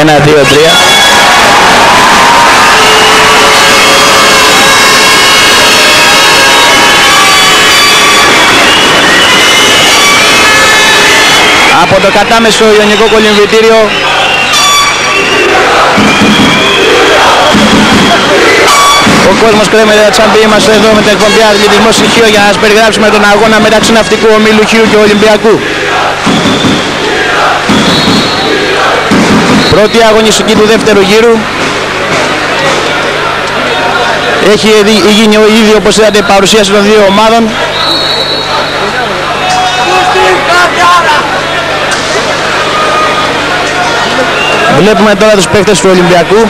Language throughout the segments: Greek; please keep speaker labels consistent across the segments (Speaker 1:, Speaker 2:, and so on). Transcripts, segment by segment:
Speaker 1: 1-2-3. Από το κατάμεσο Ιωνικό Κολυμβητήριο ο κόσμος κρέμεται τα τσάμπη. Είμαστε εδώ με την εκπομπή Αθλητισμός Στοιχείο για να σας περιγράψουμε τον αγώνα μεταξύ Ναυτικού Ομίλου Χίου και Ολυμπιακού. Πρώτη αγωνιστική του δεύτερου γύρου. Έχει γίνει ήδη, όπως είδατε, η παρουσίαση των δύο ομάδων. Βλέπουμε τώρα τους παίκτες του Ολυμπιακού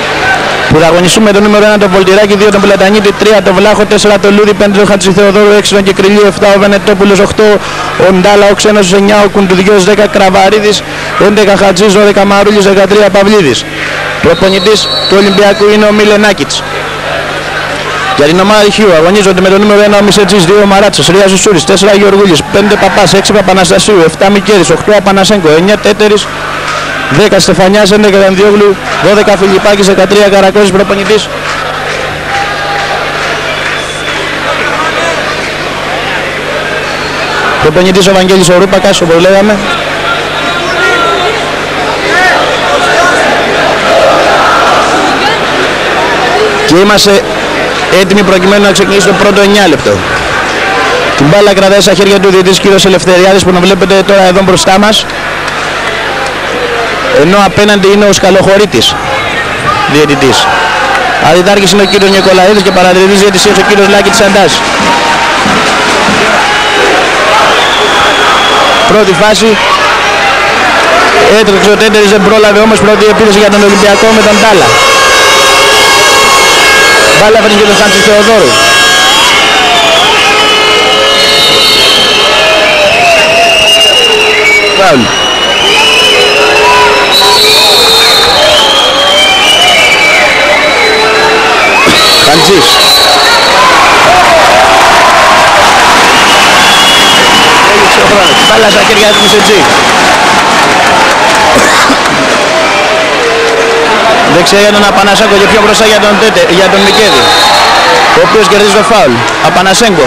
Speaker 1: που θα αγωνιστούν με το νούμερο 1 τον Πολτηράκη, 2 τον Πλατανίτη, 3 τον Βλάχο, 4 τον Λούδη, 5 τον Χατζηθεοδόρου, 6 τον Κεκριλίου, 7 ο Βενετόπουλος, 8 ο Ντάλα, ο Ξένος, 9 ο Κουντουδιός, 10 Κραβαρίδης, 11 Χατζής, 12 Μαρούλης, 13 Παυλίδης. Προπονητής του Ολυμπιακού είναι ο Μιλενάκητς. Για την ομάδα Χίου αγωνίζονται με το νούμερο 1 ο Μισετζής, 2 ο Μαράτσας, 3 Ζουσούρης, 4 Γεωργούλης, 5 Παπάς, 6 Παπαναστασίου, 7 Μικέρης, 8 Απανασέγκο, 9 Τέτερης, 10 Στεφανιάς, 11 Δανδιόγλου, 12 Φιλιππάκης, 13 Καρακώσης. Προπονητής ο Βαγγέλης ο Ρούπακας, όπως λέγαμε. Και είμαστε έτοιμοι προκειμένου να ξεκινήσει το πρώτο 9 λεπτό. Την μπάλα κρατάει στα χέρια του διαιτητής κύριος Ελευθεριάδης που τον βλέπετε τώρα εδώ μπροστά μας. Ενώ απέναντι είναι ο Σκαλοχωρίτης, διαιτητής. Αντιτάρχης είναι ο κύριος Νικολαίδης και παρατηρητής διαιτησίας ο κύριος Λάκης Σαντάς. Πρώτη φάση. Έτρεξε ο Τέτερης, δεν πρόλαβε όμως. Πρώτη επίθεση για τον Ολυμπιακό με τον Τάλα. Μπάλα φέρνει και τον Χάντζη Θεοδόρου. Φάουλ. Χαντζής. Μπάλα στα χέρια του Μισετζή. Δεξιά για τον Απανασέγκο και πιο μπροστά για τον Μικέδη, ο οποίος κερδίζει το φάουλ. Απανασέγκο.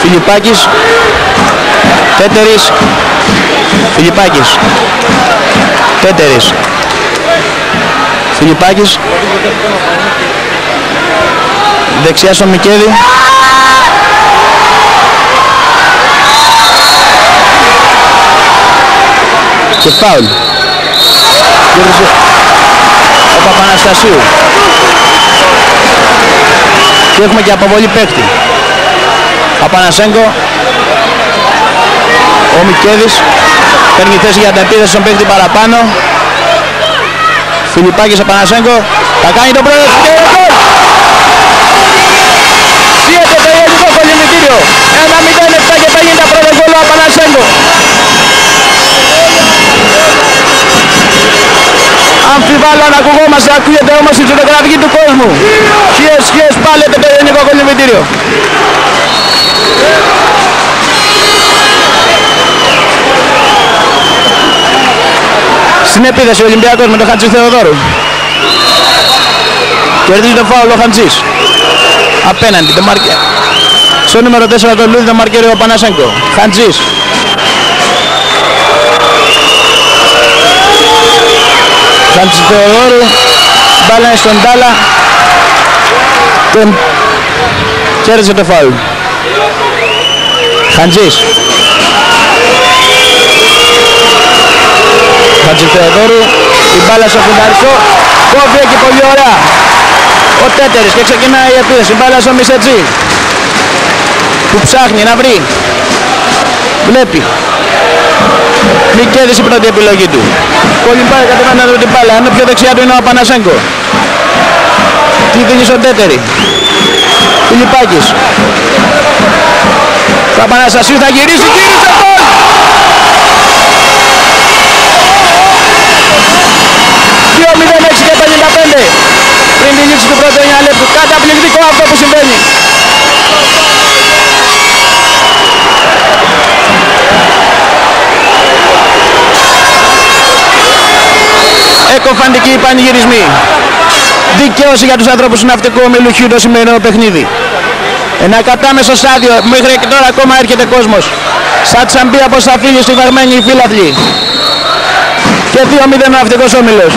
Speaker 1: Φιλιππάκης. Τέτερης. Φιλιππάκης. Τέτερης. Φιλιππάκης. Δεξιά στον Μικέδη. Και φάουλ. Κέρδισε ο Παπαναστασίου. Και έχουμε και αποβολή παίκτη. Απανασέγκο. Ο Μικέδης παίρνει θέση για την επίθεση στον παίκτη παραπάνω. Φιλιππάκης Απανασέγκο. Θα κάνει το πρώτο και γκολ. Σύεται το Ιωνικό Κολυμβητήριο. 1-0-7 και παίρνει τα πρώτα γκολ ο Απανασέγκο. Αμφιβάλλω αν ακουγόμαστε, ακούγεται όμως η ζωγραφική του κόσμου. Χιες, πάλετε το Ιωνικό Κολυμβητήριο. Στην επίθεση ο Ολυμπιακός με τον Χατζη Θεοδόρου. Κερδίζει το φάουλ ο Χατζής. Απέναντι το μάρκερ. Στο νούμερο 4 το Λούδι το μάρκερ ο Πανασέγκο. Χατζής. Χατζη Θεοδόρου. Μπάλα είναι στον Τάλα. Τον κέρδισε το φάουλ. Χατζής. Χατζηθεοδόρου, η μπάλα στο φουνταρικό, κόβει εκεί πολύ ωραία ο Τέτερης και ξεκινάει η επίθεση. Η μπάλα στο Μισετζή που ψάχνει να βρει, βλέπει. Μικέδης η πρώτη επιλογή του. Πολύ πάει κατεβαίνει να δει την μπάλα, ενώ πιο δεξιά του είναι ο Απανασέγκο. Τι δίνει στον Τέτερη. Φιλιππάκης. Το Απαναστασίου θα γυρίσει, γύρισε γκολ! Και 55 πριν τη λήξη του πρώτου 9 λεπτού. Καταπληκτικό αυτό που συμβαίνει. συκοφαντικοί πανηγυρισμοί. Δικαίωση για τους ανθρώπους του ναυτικού ομίλου Χ το σημερινό παιχνίδι. Ένα κατάμεσο στάδιο, μέχρι και τώρα ακόμα έρχεται κόσμος. Σαν τσαμπί από σταφύλι στη βαρμένη φύλαθλοι. Και 2-0 ο ναυτικός όμιλος.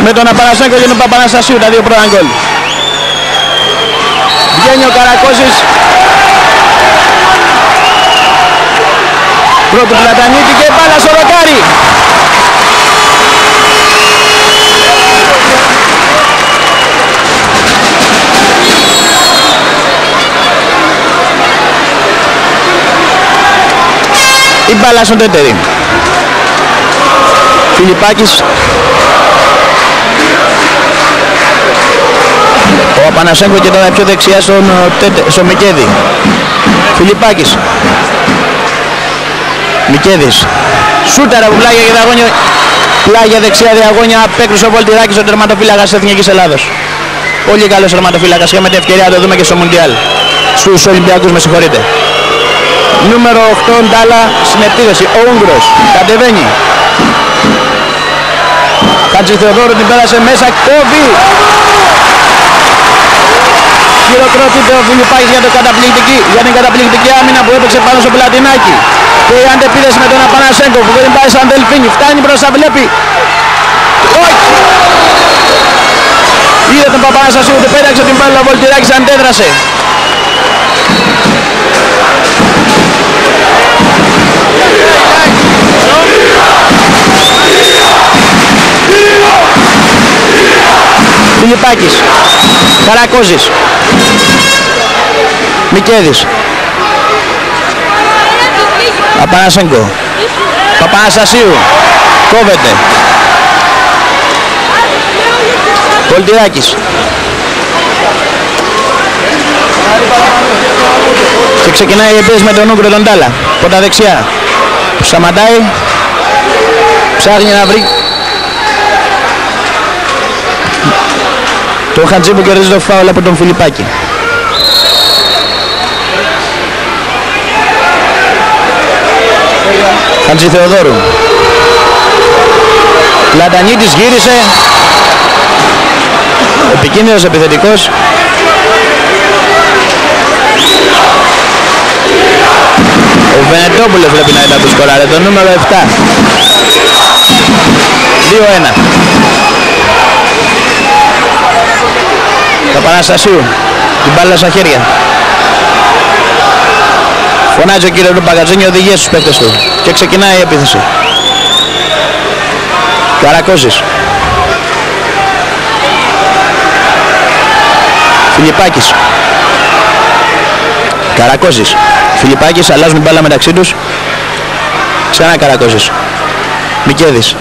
Speaker 1: Με τον Απανασέγκο και τον Παπαναστασίου τα δύο πρώτα γκολ. Βγαίνει ο Καρακώσης. Πρώτου Πλατανίτη και μπάλα στο δοκάρι. Η μπάλα στον τέτερι. Φιλιππάκης. Ο Απανασέγκο και τώρα πιο δεξιά στον Μικέδη. Φιλιππάκης. Μικέδης. Σούταρα από πλάγια και διαγώνια. Πλάγια δεξιά διαγώνια. Απέκρουσε ο Βολτηράκης ο τερματοφύλακας της Εθνικής Ελλάδος. Πολύ καλός τερματοφύλακας. Είχαμε την ευκαιρία να το δούμε και στο Μουντιάλ. Στους Ολυμπιακούς, με συγχωρείτε. Νούμερο 8 Ντάλα στην επίδεση. Ο Ούγγρος κατεβαίνει. Χατζηθεοδόρου την πέρασε μέσα. Κόβει. Χειροκροτείται ο Φιλιππάκης για την καταπληκτική άμυνα που έπαιξε πάνω στο Πλατινάκι. Και η αντεπίδεση με τον Απανασέγκο που δεν πάει σαν δελφίνι. Φτάνει μπροστά, βλέπει. Όχι! Είδε τον Παπαναστασίου ότι πέταξε την μπάλα, ο Βολτηράκης αντέδρασε. Φιλιππάκης. Καρακώζης. Μικέδης. Απανασέγκο. Παπαναστασίου. Κόβεται. Βολτηράκης. Και ξεκινάει η επίθεση με τον Ούγκρο τον Ντάλα. Από τα δεξιά. Σταματάει. Ψάχνει να βρει το Χατζή που κερδίζει το φάουλ από τον Φιλιππάκη. Χατζη Θεοδόρου. Πλατανίτης γύρισε. Επικίνδυνος επιθετικός. Ο Βενετόπουλος πρέπει να ήταν το σκοράρε, το νούμερο 7. 2-1. Παπαναστασίου. Την μπάλα στα χέρια. Φωνάζει ο κύριος Μπαγκατζίνη, οδηγίες στους παίκτες του. Και ξεκινάει η επίθεση. Καρακώσης. Φιλιππάκης. Καρακώσης. Φιλιππάκης, αλλάζουν την μπάλα μεταξύ τους. Ξανά Καρακώσης. Μικέδης.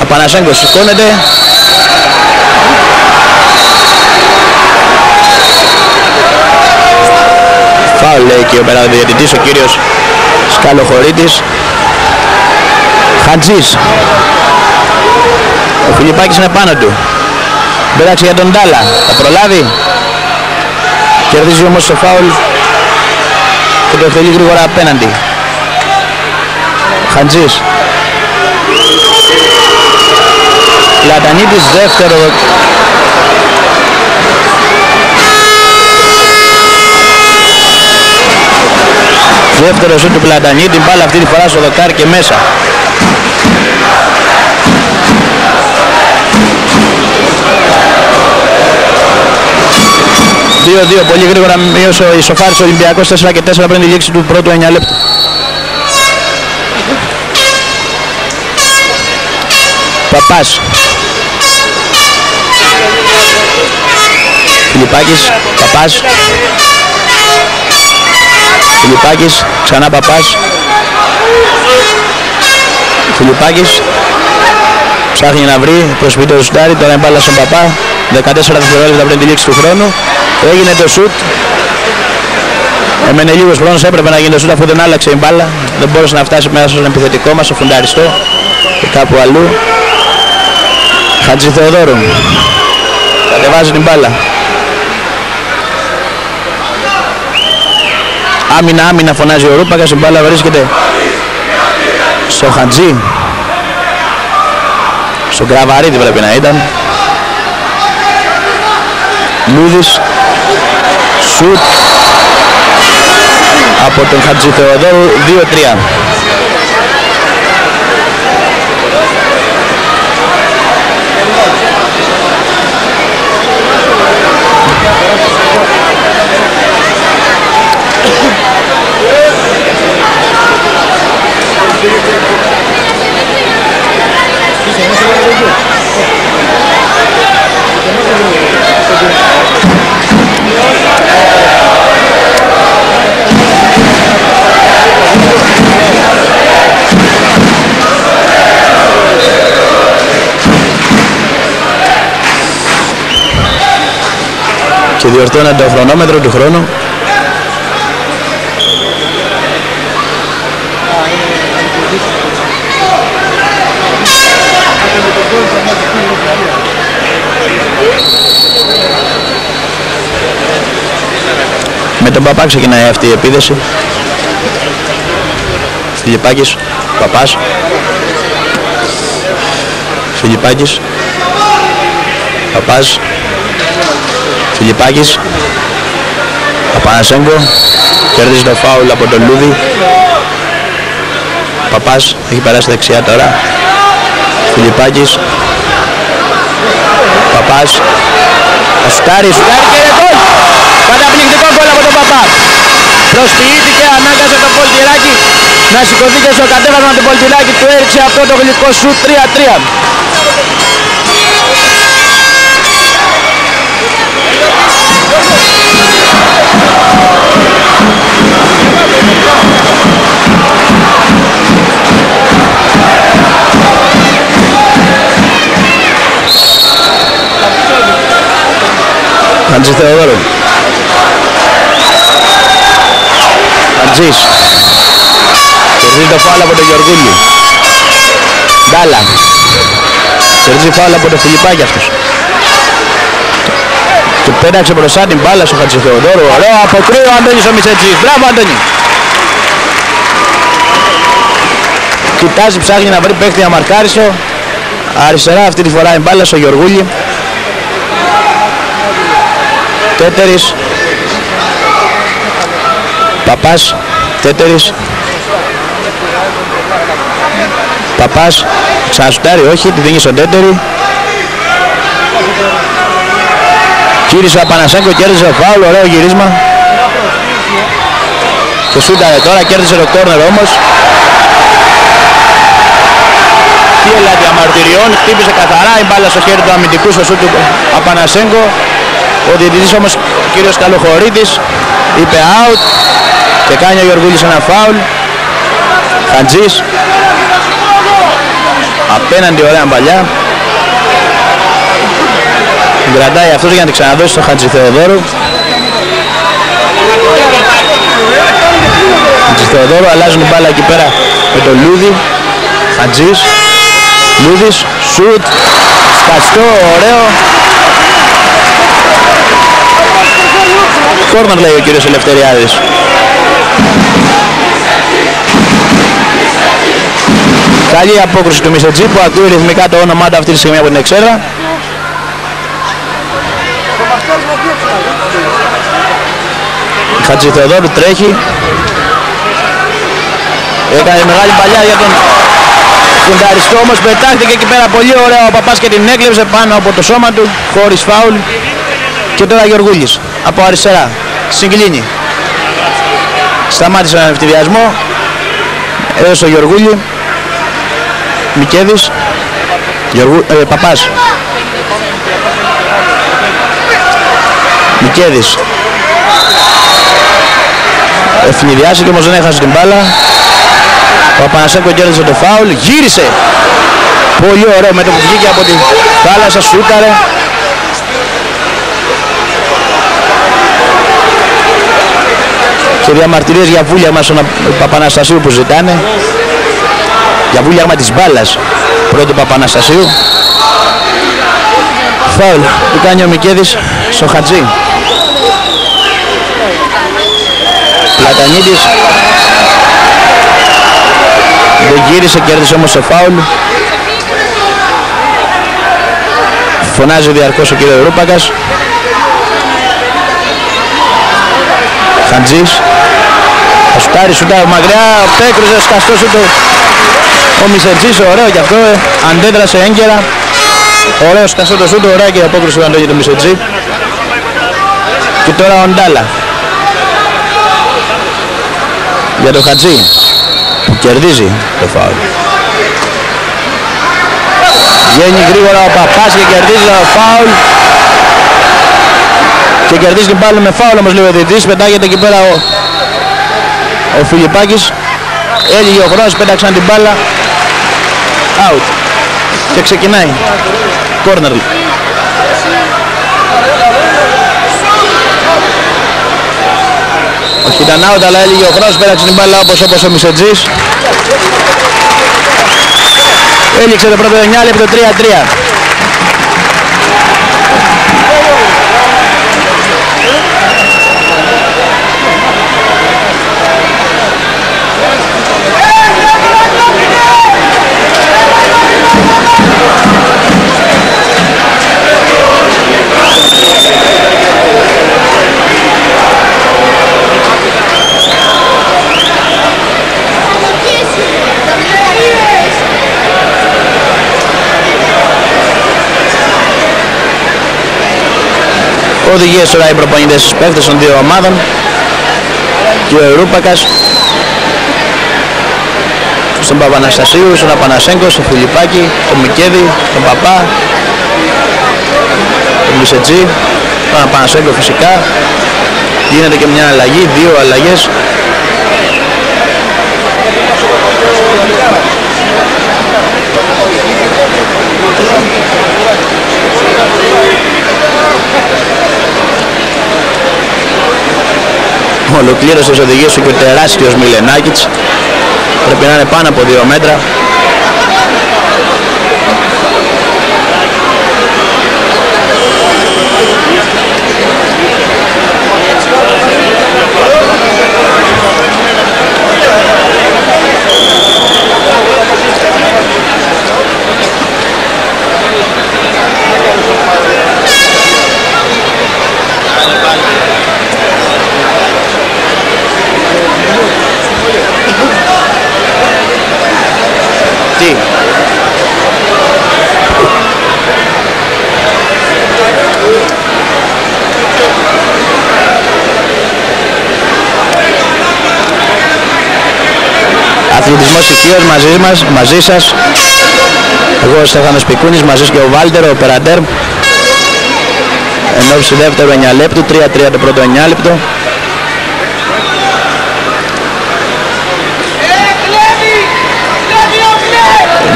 Speaker 1: Απανασέγκος σηκώνεται. Φάουλ λέει και ο περαδιαιτητής, ο κύριος Σκαλοχωρίτης. Χατζής. Ο Φιλιππάκης είναι πάνω του. Μπέραξε για τον Ντάλα. Θα προλάβει. Κερδίζει όμως το φάουλ και το εκτελεί γρήγορα απέναντι. Χατζής. Πλατανίτης δεύτερο. Δεύτερο σούτ του Πλατανίτη, την μπάλα αυτή τη φορά στο δοκάρι και μέσα. ...2-2, πολύ γρήγορα μείωσε ο ισοφάρης Ολυμπιακός 4 και 4 πριν τη λήξη του πρώτου 9 λεπτού. Παπάς. Φιλιππάκης, Παπάς. Φιλιππάκης, ξανά Παπάς. Φιλιππάκης. Ψάχνει να βρει, προσποιεί το σουτάρι, τώρα είναι μπάλα στον Παπά. 14 δευτερόλεπτα πριν τη λήξη του χρόνου. Έγινε το σουτ. Έμενε λίγος χρόνος, έπρεπε να γίνει το σουτ αφού δεν άλλαξε η μπάλα. Δεν μπόρεσε να φτάσει μέσα στον επιθετικό μας, στο φουνταριστό και κάπου αλλού. Χατζη Θεοδόρου. Κατεβάζει την μπάλα. Άμυνα, άμυνα φωνάζει ο Ρούπακας, η μπάλα βρίσκεται στο Χατζή, στον Κραβαρίδη πρέπει να ήταν. Λούδης, σουτ από τον Χατζη Θεοδόρου, 2-3. Και διορθώνεται το χρονόμετρο του χρόνου. Με τον Παπά ξεκινάει αυτή η επίδεση. Φιλιππάκης, Παπάς, Φιλιππάκης, Παπάς, Φιλιππάκης, Παπανασέγκο, κερδίζει το φάουλ από τον Λούδη. Παπάς έχει περάσει δεξιά τώρα. Φιλιππάκης, Παπάς, σουτάρει και είναι γκολ! Καταπληκτικό γκολ από τον Παπά. Προσποιήθηκε, ανάγκασε το Πολτηράκι να σηκωθεί και στο κατέβασμα του Πολτηράκι του έριξε αυτό το γλυκό σουτ. 3-3. Χατζη Θεοδόρου. Χατζής. Κερδίζει το φάουλ από τον Γεωργούλη. Ντάλα. Κερδίζει φάουλ από τον Φιλιππάκη αυτός. Και πέταξε μπροστά την μπάλα στο Χατζη Θεοδόρου. Ωραίο αποκρύο ο Αντώνης ο Μισετζής. Μπράβο Αντώνη. Κοιτάζει, ψάχνει να βρει παίχτη να μαρκάρισο. Αριστερά αυτή τη φορά η μπάλα στο Γεωργούλη. Τέτερης. Παπάς. Τέτερης. Παπάς. Ξανασουτάρει, όχι, τη δίνει στον Τέτερη. Κύρισε ο Απανασέγκο, κέρδισε το φάουλ, ωραίο γυρίσμα. Και σούταρε τώρα, κέρδισε το κόρνερ όμως. Τι ελάττια μαρτυριών, χτύπησε καθαρά η μπάλα στο χέρι του αμυντικού στο σούτ του Απανασέγκο. Ο διαιτητής όμως, ο κύριος Καλοχωρίτης, είπε out και κάνει ο Γεωργούλης ένα φάουλ. Χατζής. Απέναντι ωραία παλιά. Κρατάει αυτός για να την ξαναδώσει στο Χατζη Θεοδόρου. Χατζη Θεοδόρου, αλλάζουν την μπάλα εκεί πέρα με τον Λούδη. Χατζής. Λούδης, σουτ, σκαστό, ωραίο. Κόρνερ λέει ο κύριος Ελευθεριάδης. Καλή απόκριση του Μισετζή που ακούει ρυθμικά το όνομά του αυτή τη στιγμή από την εξέδρα. Χατζη Θεοδόρου τρέχει. Έκανε μεγάλη παλιά για τον φουνταριστό, όμως πετάχτηκε εκεί πέρα πολύ ωραία ο Παπάς και την έκλεψε πάνω από το σώμα του χωρίς φάουλ. Και τώρα Γεωργούλης από αριστερά συγκλίνει. Σταμάτησε έναν ευθυδιασμό. Έδωσε στο Γεωργούλη. Μικέδης. Παπάς. Μικέδης. Ευνηδιάστηκε όμως δεν έχασε την μπάλα. Ο Παπανασέγκο κέρδισε το φάουλ. Γύρισε. Πολύ ωραίο με το που βγήκε από τη θάλασσα. Σούταρε. Και διαμαρτυρίες για βούλιαγμα στον Παπαναστασίου που ζητάνε. Για βούλιαγμα της μπάλας πρώτου Παπαναστασίου. Φάουλ που κάνει ο Μικέδης στο Χατζή. Πλατανίδης. Δεν γύρισε, κέρδισε όμως σε φάουλ. Φωνάζει διαρκώς ο κύριος Ρούπακας. Χαντζής. Θα σουτάρει, σουτάρει μακριά, πέκρουζε, σκαστό σούτο ο Μισετζής, ωραίο κι αυτό, αντέδρασε έγκαιρα. Ωραίο σκαστό το σούτο, ωραία και απόκρουσε το αντόγιο του Μισετζή. Και τώρα ο Ντάλα. Για το Χατζή, που κερδίζει το φάουλ. Βγαίνει γρήγορα ο Παπάς και κερδίζει το φάουλ. Και κερδίζει την πάλι με φάουλ όμως λέει ο διαιτητής, πετάγεται εκεί πέρα ο Φιλιππάκης. Έλυγε ο χρόνος, πέταξαν την μπάλα. Out. Και ξεκινάει. Corner. Όχι ήταν out, αλλά έλυγε ο χρόνος, πέταξε την μπάλα όπως ο Μισετζής. Έληξε το πρώτο 9 λεπτό, 3-3. Οδηγίες τώρα οι προπονητές στους παίκτες των δύο ομάδων. Και ο Ρούπακας στον Παπαναστασίου, στον Απανασέγκο, στον Φιλιππάκη, τον Μικέδη, τον Παπά, τον Μισετζή, τον Απανασέγκο φυσικά. Γίνεται και μια αλλαγή, δύο αλλαγές. Ολοκλήρωσε τις οδηγίες του και ο τεράστιος Μιλενάκητς. Πρέπει να είναι πάνω από 2 μέτρα. Αθλητισμός οικείος μαζί σας. Εγώ ο Στέφανος Πικούνης, μαζί και ο Βάλτερ, ο Περαντέρ. Ενώπιση δεύτερο 9 λεπτού, 3-3 το πρώτο 9 λεπτό.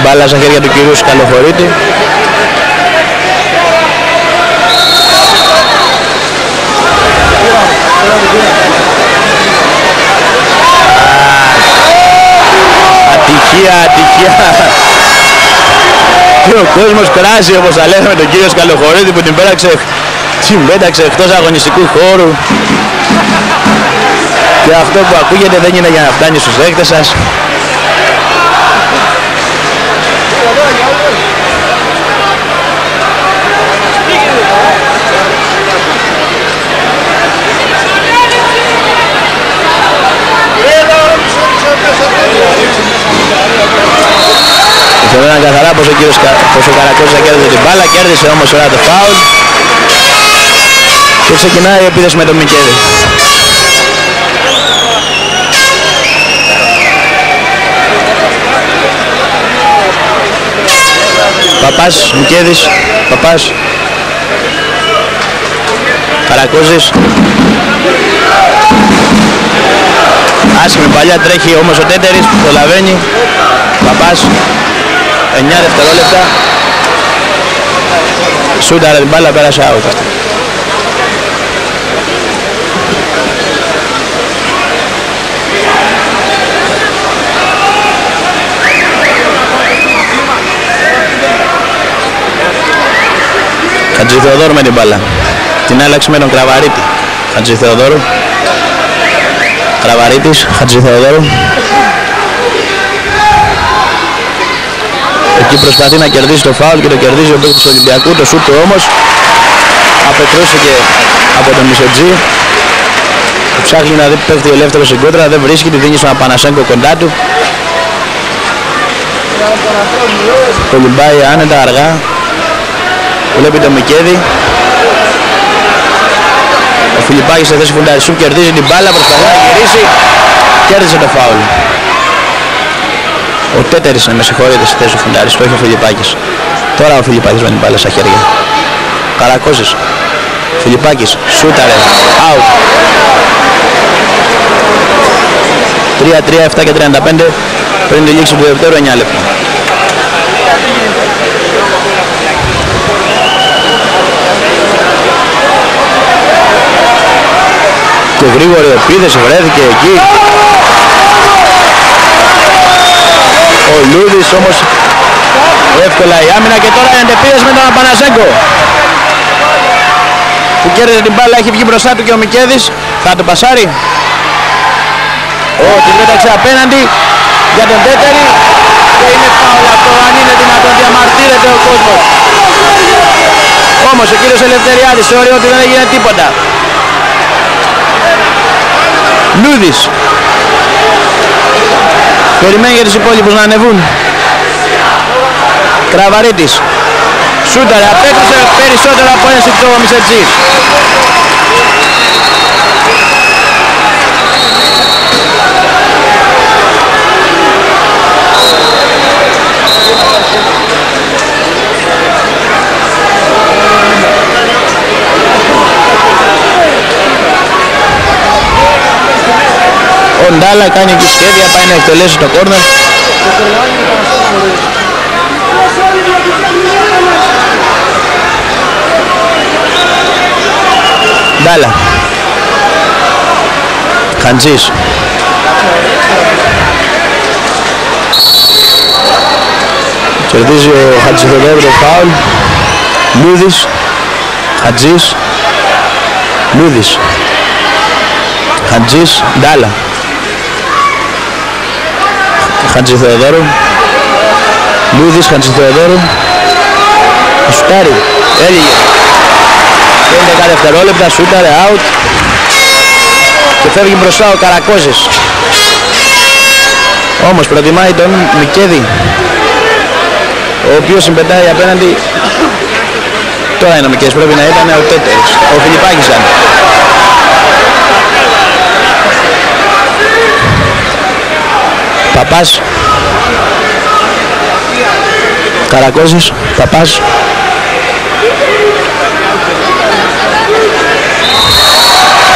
Speaker 1: Μπάλα στα χέρια του κυρίου Σκαλοφορίτη. Ατυχία. Και ο κόσμος κράζει όπως θα λέγαμε τον κύριο Σκαλοχωρίδη που την πέταξε εκτός αγωνιστικού χώρου. Και αυτό που ακούγεται δεν είναι για να φτάνει στους δέκτες σας. Φαινόταν καθαρά πως ο Καρακώσης θα κέρδισε την μπάλα, κέρδισε όμως ώρα το φάουλ. Και ξεκινάει η επίθεση με τον Μικέδη. Παπάς, Μικέδης, Παπάς, Καρακώσης. Άσχημη παλιά, τρέχει όμως ο Τέτερης που προλαβαίνει. Παπάς, 9 δευτερόλεπτα. Σούταρε την μπάλα, πέρασε out. Χατζηθεοδόρου με την μπάλα. Την άλλαξε με τον Κραβαρίτη. Χατζηθεοδόρου. Κραβαρίτης, Χατζηθεοδόρου. Εκεί προσπαθεί να κερδίσει το φάουλ και το κερδίζει ο παίκτης του Ολυμπιακού. Το σούτ του όμως απεκρούστηκε από τον Μισοτζή. Ψάχνει να δει που πέφτει ελεύθερο στην κόντρα, δεν βρίσκει, τη δίνει στον Απανασέγκο κοντά του. Κολυμπάει άνετα αργά. Βλέπει το Μικέδη. Ο Φιλιππάκης σε θέση φουνταρισού κερδίζει την μπάλα, προσπαθεί να γυρίσει. Κέρδισε το φάουλ. Ο Τέτερης, με συγχωρείτε, στη θέση του φουνταρισού, όχι ο Φιλιππάκης. Τώρα ο Φιλιππάκης με την μπάλα στα χέρια. Καρακώσης. Φιλιππάκης, σούταρε, out. 3-3, 7 και 35 πριν τη λήξη του δεύτερου 9 λεπτά. Και γρήγορη επίθεση βρέθηκε εκεί. Ο Λούδης όμως εύκολα η άμυνα και τώρα είναι επίθεση με τον Απανασέγκο που κέρδισε την μπάλα, έχει βγει μπροστά του και ο Μικέδης. Θα το πασάρει. Την πέταξε απέναντι για τον Τέτερη και είναι φάουλ αυτό, αν είναι δυνατόν, διαμαρτύρεται ο κόσμος. Όμως ο κύριος Ελευθεριάδης θεωρεί ότι δεν έγινε τίποτα. Λούδης περιμένει για τους υπόλοιπους να ανεβούν. Κραβαρίτης σούταρε, απέκτησε περισσότερο από ένα συμπτώμα ο Μισετζής. Ο Ντάλα κάνει εκεί σχέδια, πάει να εκτελέσει το κόρνερ. Ντάλα. Χαντζής. Κερδίζει ο Χατζηθοδόρου το φάουλ. Λούδης. Χατζής. Λούδης. Χατζής. Ντάλα. Χατζηθεοδόρου. Λούδης, Χατζηθεοδόρου. Σουτάρει. Έλυγε. 11 δευτερόλεπτα, σούταρε, out. Και φεύγει μπροστά ο Καρακώζης. Όμως προτιμάει τον Μικέδη, ο οποίος συμπετάει απέναντι. Τώρα είναι ο Μικέδης, πρέπει να ήταν ο Τέτερης. Ο Φιλιππάκης ήταν. Παπάς. Καρακώζης. Παπάς.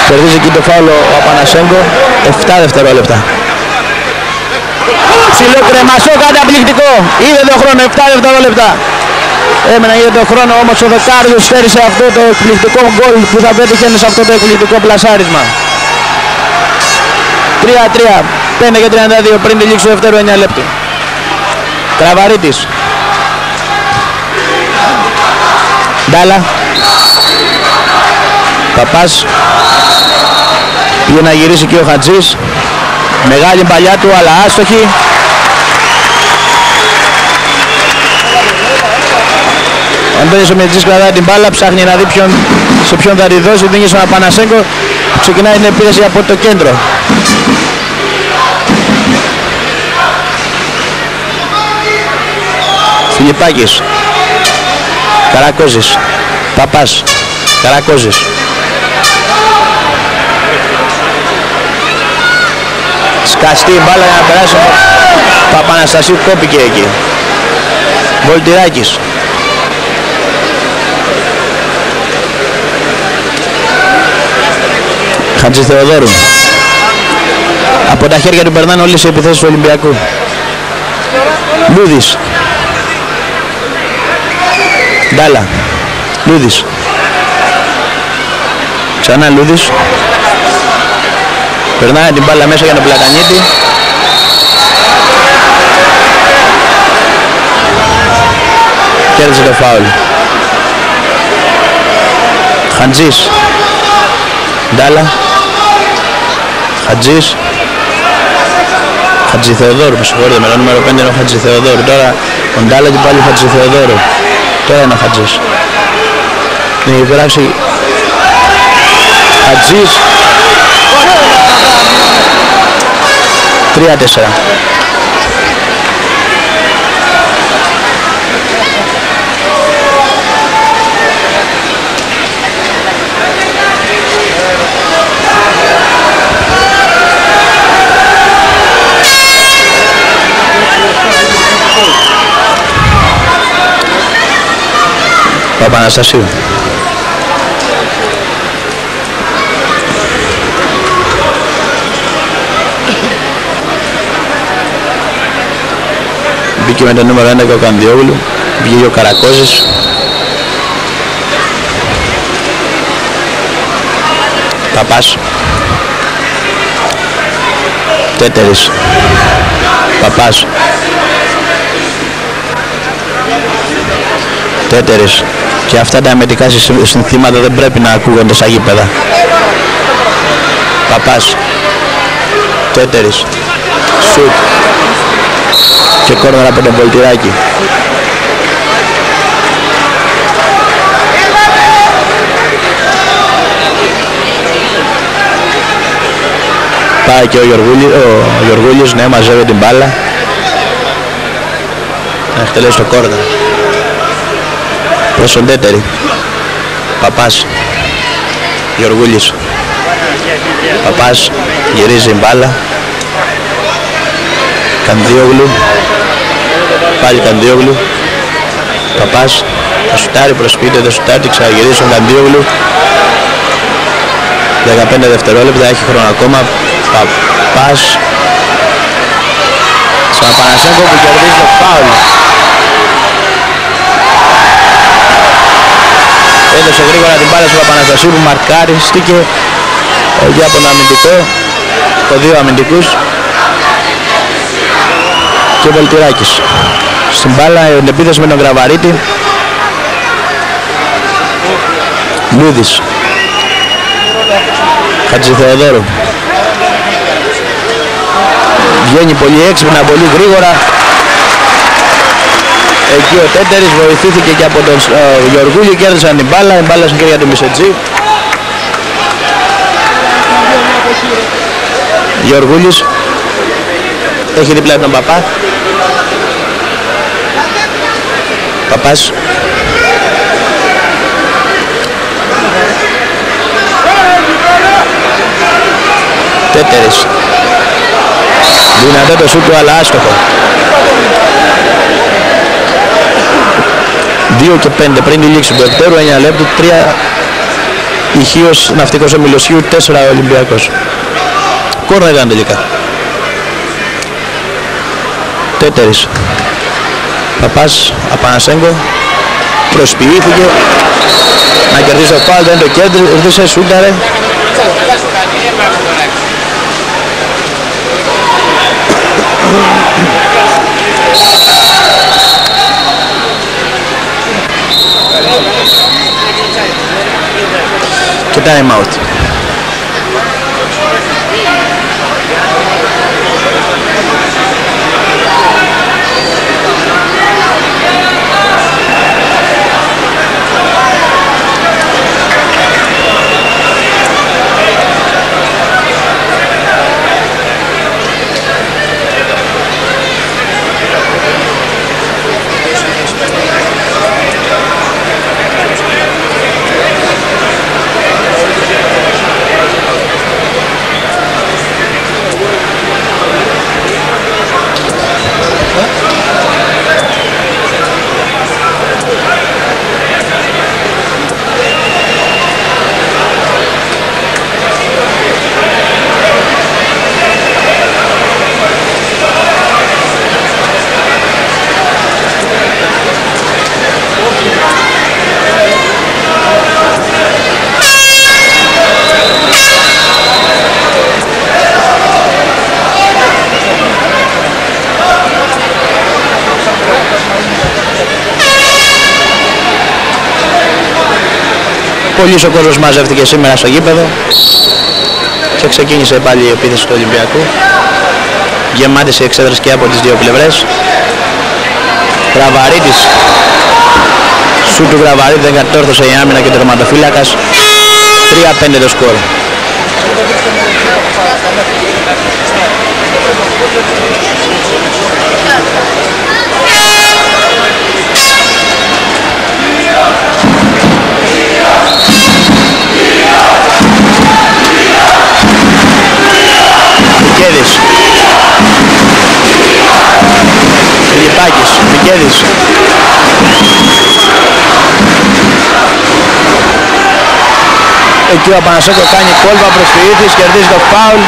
Speaker 1: Κερδίζει εκεί το φάουλο ο Απανασέγκο. 7 δευτερόλεπτα. Ψηλό κρεμασό, καταπληκτικό. Είδε το χρόνο, 7 δευτερόλεπτα. Έμενα, είδε το χρόνο, όμως ο Δεκάρδος στέρισε αυτό το εκπληκτικό γκολ που θα πέτυχε σε αυτό το εκπληκτικό πλασάρισμα. 3-3, 5 και 32 πριν τη λήξη του δεύτερου 9 λεπτού. Κραβαρίτης. Ντάλα. Παπάς. Πήγε να γυρίσει και ο Χατζής. Μεγάλη παλιά του αλλά άστοχη. Ο Αντώνης ο Μιετζής κρατάει την μπάλα, ψάχνει να δει σε ποιον θα τη δώσει, δίνει στον Απανασέγκο. Ξεκινάει την επίθεση από το κέντρο. Φιλιππάκης. Καρακώζης. Παπάς. Καρακώζης. Σκαστή μπάλα για να περάσει. Παπαναστασίου κόπηκε εκεί. Βολτιράκης. Χατζηθεοδόρου. Από τα χέρια του περνάνε όλες οι επιθέσεις του Ολυμπιακού. Λούδης. Ντάλα. Λούδης. Ξανά Λούδης. Περνάει την μπάλα μέσα για τον Πλατανίτη. Κέρδισε το φάουλ. Χαντζής. Ντάλα. Χατζής. Χατζηθεοδόρου, με συγχωρείτε, με το νούμερο 5 είναι ο Χατζηθεοδόρου. Τώρα Ο Ντάλα και πάλι Χατζηθεοδόρου. Τώρα είναι ο Χατζής. Ναι, υπεράξει Χατζής. 3-4. Παπαναστασίου. Μπήκε με το νούμερο 11 ο Κανδιόγλου, βγήκε ο Καρακώζης. Παπάς. Τέτερης. Παπάς. Τέτερης. Και αυτά τα αμυντικά συνθήματα δεν πρέπει να ακούγονται στα γήπεδα. Παπάς. Τέτερης. Σουτ. Και κόρνερ από τον Βολτηράκη. Πάει και ο Γιωργούλης, ναι, μαζεύει την μπάλα. Να εκτελέσει το κόρνερ. Προς τον Τέτερη. Παπάς. Γιωργούλης. Παπάς. Γυρίζει η μπάλα. Κανδιόγλου. Πάλι Κανδιόγλου. Παπάς. Θα σουτάρει προς πίτε, θα σουτάρει, ξαναγυρίζει τον Κανδιόγλου. 15 δευτερόλεπτα, έχει χρόνο ακόμα. Παπάς. Στον Πανασέγκο που κερδίζει το φάουλ. Έδωσε γρήγορα την μπάλα στον Παπαναστασίου που μαρκάριστηκε για τον αμυντικό, από δύο αμυντικούς. Και ο Βολτηράκης. Στην μπάλα την επίθεση με τον Γραβαρίτη. Λούδης. Χατζηθεοδόρου. Βγαίνει πολύ έξυπνα, πολύ γρήγορα. Εκεί ο Τέτερης βοηθήθηκε και από τον Γιωργούλη, κέρδισαν την μπάλα, η μπάλα στην χέρια του Μισετζή. Γιωργούλης έχει δίπλα τον Παπά. Παπάς. Τέτερης. Δυνατό το σούτ του, αλλά άστοχο. 2 και 5 πριν τη λήξη του εκτέρου, 9 λεπτού, 3 ηχείος Ναυτικός Εμιλοσίου, 4 Ολυμπιακός. Κόρνα ήταν τελικά. Τέτερης. Παπάς, Απανασέγκο. Προσποιήθηκε να κερδίσει το φάουλ, δεν το κέρδισε, σούταρε. Και time out. Πολύς ο κόσμος μαζεύτηκε σήμερα στο γήπεδο και ξεκίνησε πάλι η επίθεση του Ολυμπιακού. Γεμάτες οι εξέδρες και από τις δύο πλευρές. Γραβαρίτης. Σου του Γραβαρίτη δεν κατόρθωσε η άμυνα και τερματοφύλακας. 3-5 το σκορ. Μικέδης. Φιλιππάκης. Μικέδης. Εκεί ο Πανασέκο κάνει κόλπα προς Φιήθης, κερδίζει το φάουλ.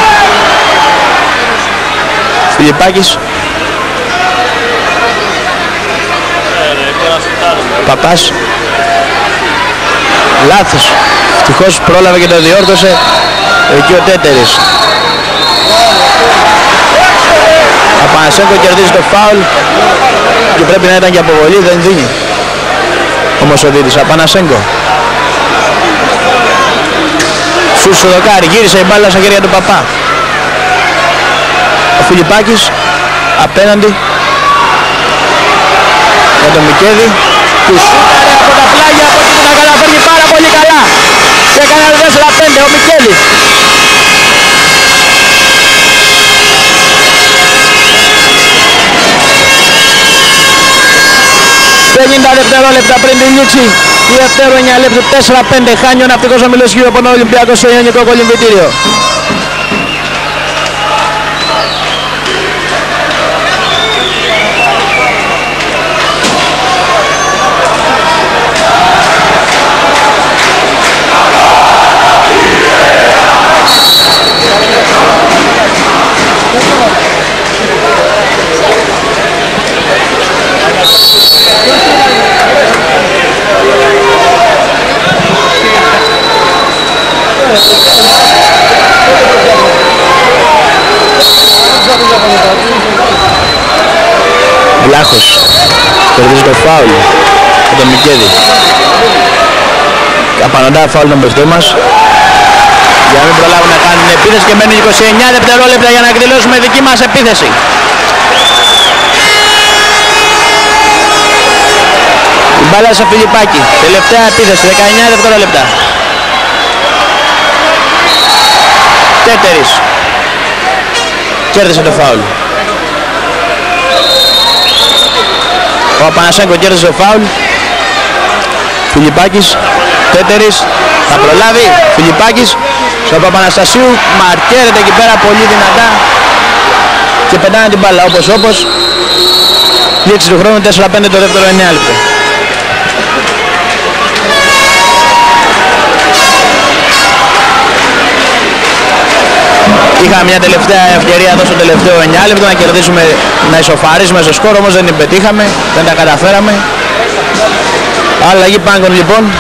Speaker 1: Φιλιππάκης. Παπάς. Λάθος. Ευτυχώς πρόλαβε και το διόρθωσε. Εκεί ο Τέτερης. Ο Πανασέκο κερδίζει το φάουλ και πρέπει να ήταν και αποβολή, δεν δίνει. Όμως ο Δίτης, Απανασέγκο. Σούς στο δοκάρι, γύρισε η μπάλα στα χέρια του Παπά. Ο Φιλιππάκης απέναντι για τον Μικέδη που σούταρε από τα πλάγια, από εκεί που τα καταφέρνει πάρα πολύ καλά και έκανε 4-5 ο Μικέδης. 50 δευτερόλεπτα πριν τη λήξη η δεύτερο 9 λεπτού 4-5 χάνει ο Ναυτικός Όμιλος Χιούπονο Ολυμπιακός στο Ιωνικό κολυμβητήριο. Βλάχος κερδίζει το φάουλ από τον Μικέδη. Απανοντά φάουλ των παιχτών μας για να μην προλάβουν να κάνουν επίθεση και μένουν 29 δευτερόλεπτα για να εκδηλώσουμε δική μας επίθεση. Η μπάλα σε Φιλιππάκη, τελευταία επίθεση, 19 δευτερόλεπτα. Τέτερης κέρδισε το φάουλ. Ο Πανασέγκο κέρδισε το φάουλ. Φιλιππάκης, Τέτερης, θα προλάβει. Φιλιππάκης, στον Παπαναστασίου, μαρκέρεται εκεί πέρα πολύ δυνατά και πετάνε την μπάλα όπως. Λήξη του χρόνου 4-5 το δεύτερο 9 λεπτό. Είχαμε μια τελευταία ευκαιρία εδώ στο τελευταίο 9 λεπτό να κερδίσουμε, να ισοφαρίσουμε στο σκορ, όμως δεν την πετύχαμε, δεν τα καταφέραμε. Αλλαγή πάγκων λοιπόν.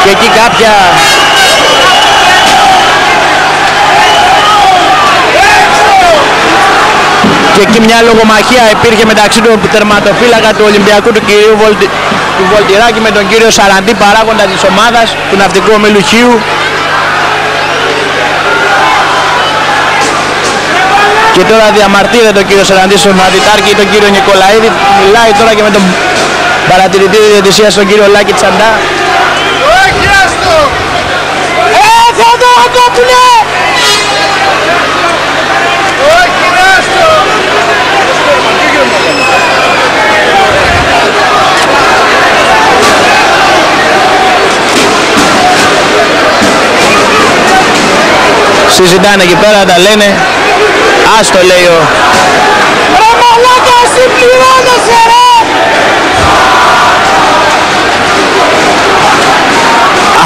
Speaker 1: Και εκεί κάποια και εκεί μια λογομαχία υπήρχε μεταξύ του τερματοφύλακα του Ολυμπιακού του κυρίου του Βολτιράκη με τον κύριο Σαραντή, παράγοντα της ομάδας του Ναυτικού Ομίλου Χίου. Και τώρα διαμαρτύρεται τον κύριο Σαραντή στον Αντιτάρκη, τον κύριο Νικολαίδη. Μιλάει τώρα και με τον παρατηρητή διαιτησίας τον κύριο Λάκη Τσαντά. Συζητάνε εκεί πέρα, τα λένε. Άστο λέει ο
Speaker 2: Ρε μαλάκα, εσύ πληρώνεσαι ρε!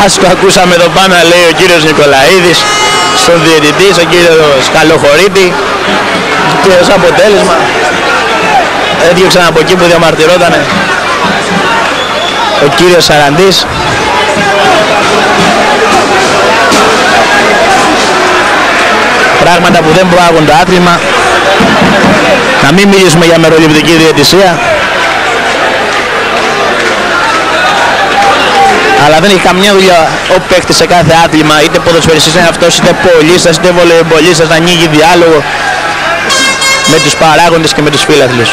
Speaker 1: Ας το ακούσαμε εδώ πάνω, λέει ο κύριος Νικολαίδης στον διαιτητή, στον κύριο Σκαλοχωρίτη, και ως αποτέλεσμα έδιωξαν από εκεί που διαμαρτυρότανε ο κύριος Σαραντής. Πράγματα που δεν προάγουν το άθλημα. Να μην μιλήσουμε για μεροληπτική διαιτησία, αλλά δεν έχει καμιά δουλειά ο παίκτης σε κάθε άθλημα, είτε ποδοσφαιριστής είναι αυτός, είτε πολίστας, είτε βολεϊμπολίστας, να ανοίγει διάλογο με τους παράγοντες και με τους φίλαθλους.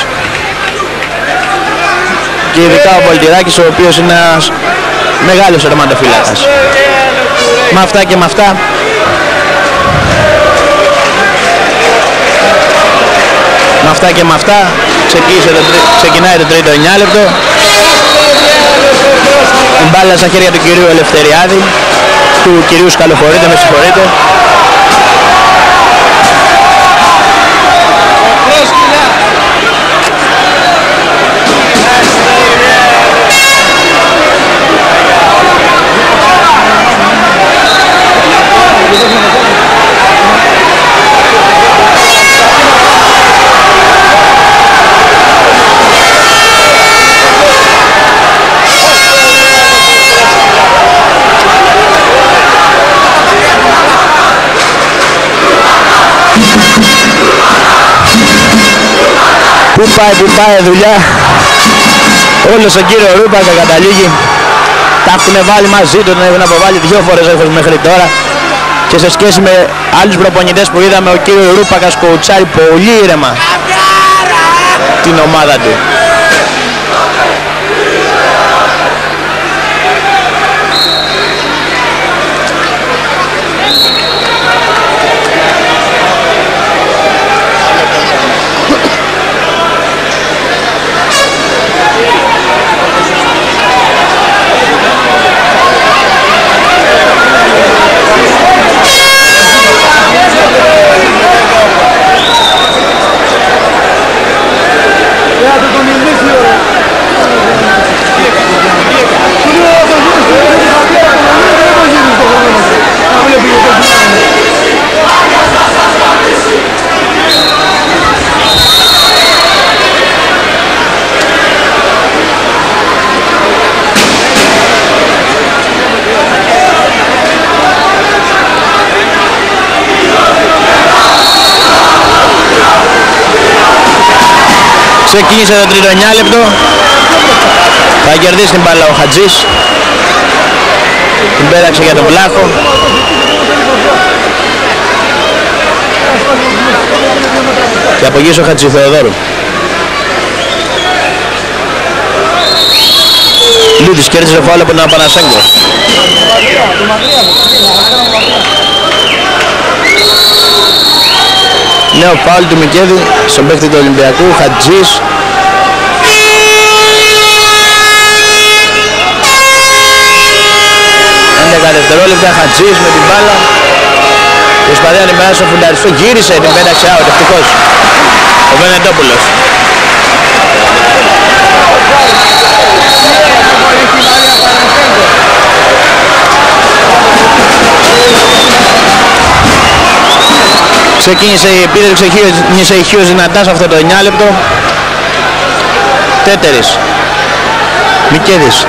Speaker 1: Και ειδικά ο Πολτηράκης, ο οποίος είναι ένας μεγάλος τερματοφύλακας. Με αυτά και με αυτά, ξεκινάει το τρίτο 9 λεπτό. Η μπάλα στα χέρια του κυρίου Ελευθεριάδη, του κυρίου Σκαλοχωρίτη, με συγχωρείτε. Πού πάει δουλειά, όλος ο κύριο Ρούπακα καταλήγει. Τα έχουν βάλει μαζί του, τον έχουν αποβάλει 2 φορές μέχρι τώρα, και σε σχέση με άλλους προπονητές που είδαμε, ο κύριο Ρούπακας κοουτσάρει πολύ ήρεμα την ομάδα του. Ξεκίνησε το τρίτο 9 λεπτό. Θα κερδίσει την μπάλα ο Χατζής. Την πέταξε για τον Βλάχο. Και από εκεί ο Χατζηθεοδόρου. Λούτης κέρδισε φάουλ από τον Απανασέγκο. Νέο φάουλ του Μικέδη στον παίκτη του Ολυμπιακού, Χατζής. Δευτερόλεπτα, Χατζής με την μπάλα. Προσπαθεί να την περάσει στον φουνταριστό, γύρισε, την πέταξε out, ευτυχώς ο Βενετόπουλος. Ξεκίνησε η επίθεση, ξεκίνησε η Χίος δυνατά σε αυτό το 9 λεπτό. Τέτερης, Μικέδης,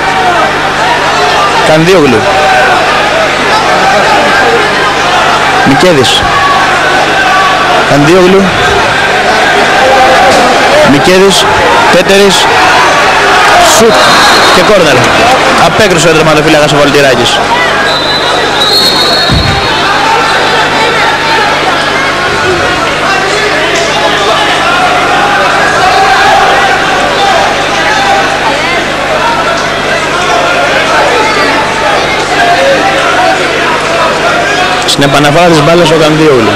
Speaker 1: Κανδιόγλου, Μικέδης, Κανδιόγλου, Μικέδης, Τέτερης, σουτ και κόρνερ. Απέκρουσε ο τερματοφύλακας ο Βολτηράκης. Στην επαναφορά της μπάλας ο Κανδιόγλου.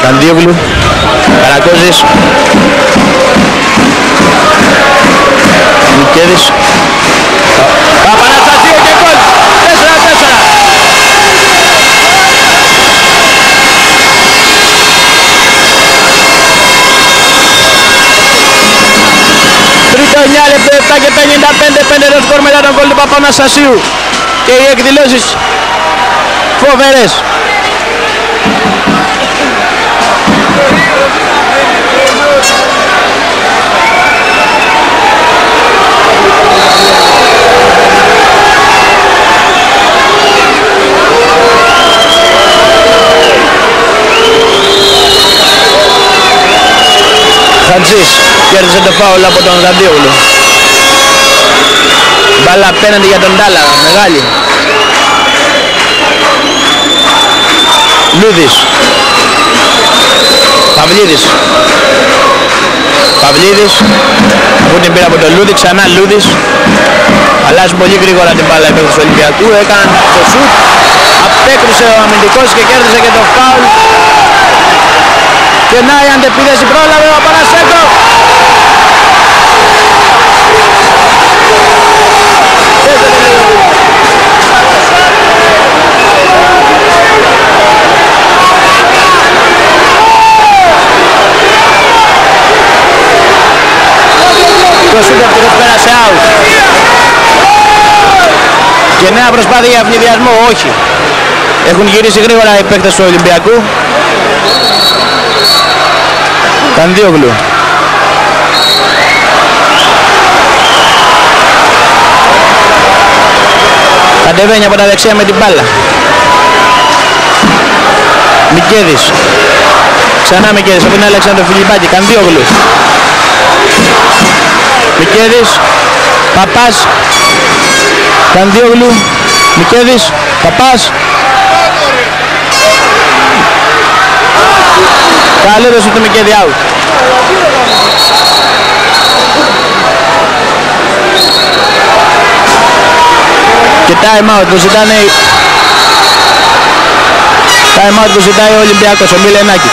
Speaker 1: Κανδιόγλου, Καρακώζης. Τρίτο 9 λεπτό, 7 και 55, 5 το σκορ μετά τον γκολ του Παπαναστασίου. Και οι εκδηλώσεις φοβερές. Χατζής κέρδισε το φάουλ από τον Γαντίογλου. Μπάλα απέναντι για τον Ντάλα, μεγάλη. Λούδης. Παυλίδης. Παυλίδης που την πήρε από τον Λούδη, ξανά Λούδης. Αλλάζει πολύ γρήγορα την μπάλα επί του Ολυμπιακού, έκαναν το σουτ. Απέκρουσε ο αμυντικός και κέρδισε και το φάουλ. Και να η αντεπίδεση, πρόλαβε ο Πανασέκο. Το σούτερ του πέρασε out. Και νέα προσπάθεια για ευνηδιασμό, όχι. Έχουν γυρίσει γρήγορα οι παίκτες του Ολυμπιακού. Κανδίογλου. Κατεβαίνει από τα δεξιά με την μπάλα. Μικέδης. Ξανά Μικέδης από την Αλεξάνδρο Φιλιππάκη. Κανδίογλου. Μικέδης. Παπάς. Κανδίογλου. Μικέδης. Παπάς. Καλή δώση του Μικέδη, out. Και time out που ζητάνε. Time out που ζητάει ο Ολυμπιακός, ο Μιλενάκης.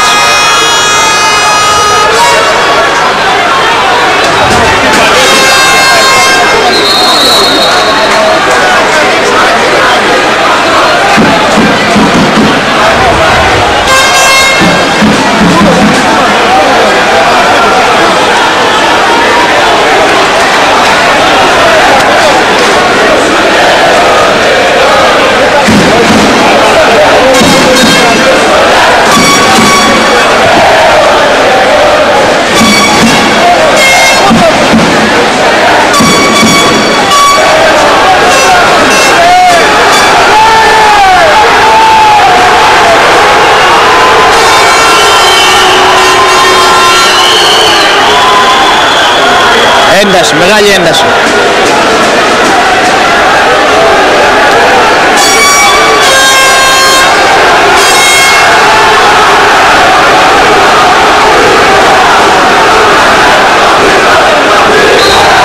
Speaker 1: Ένταση, μεγάλη ένταση.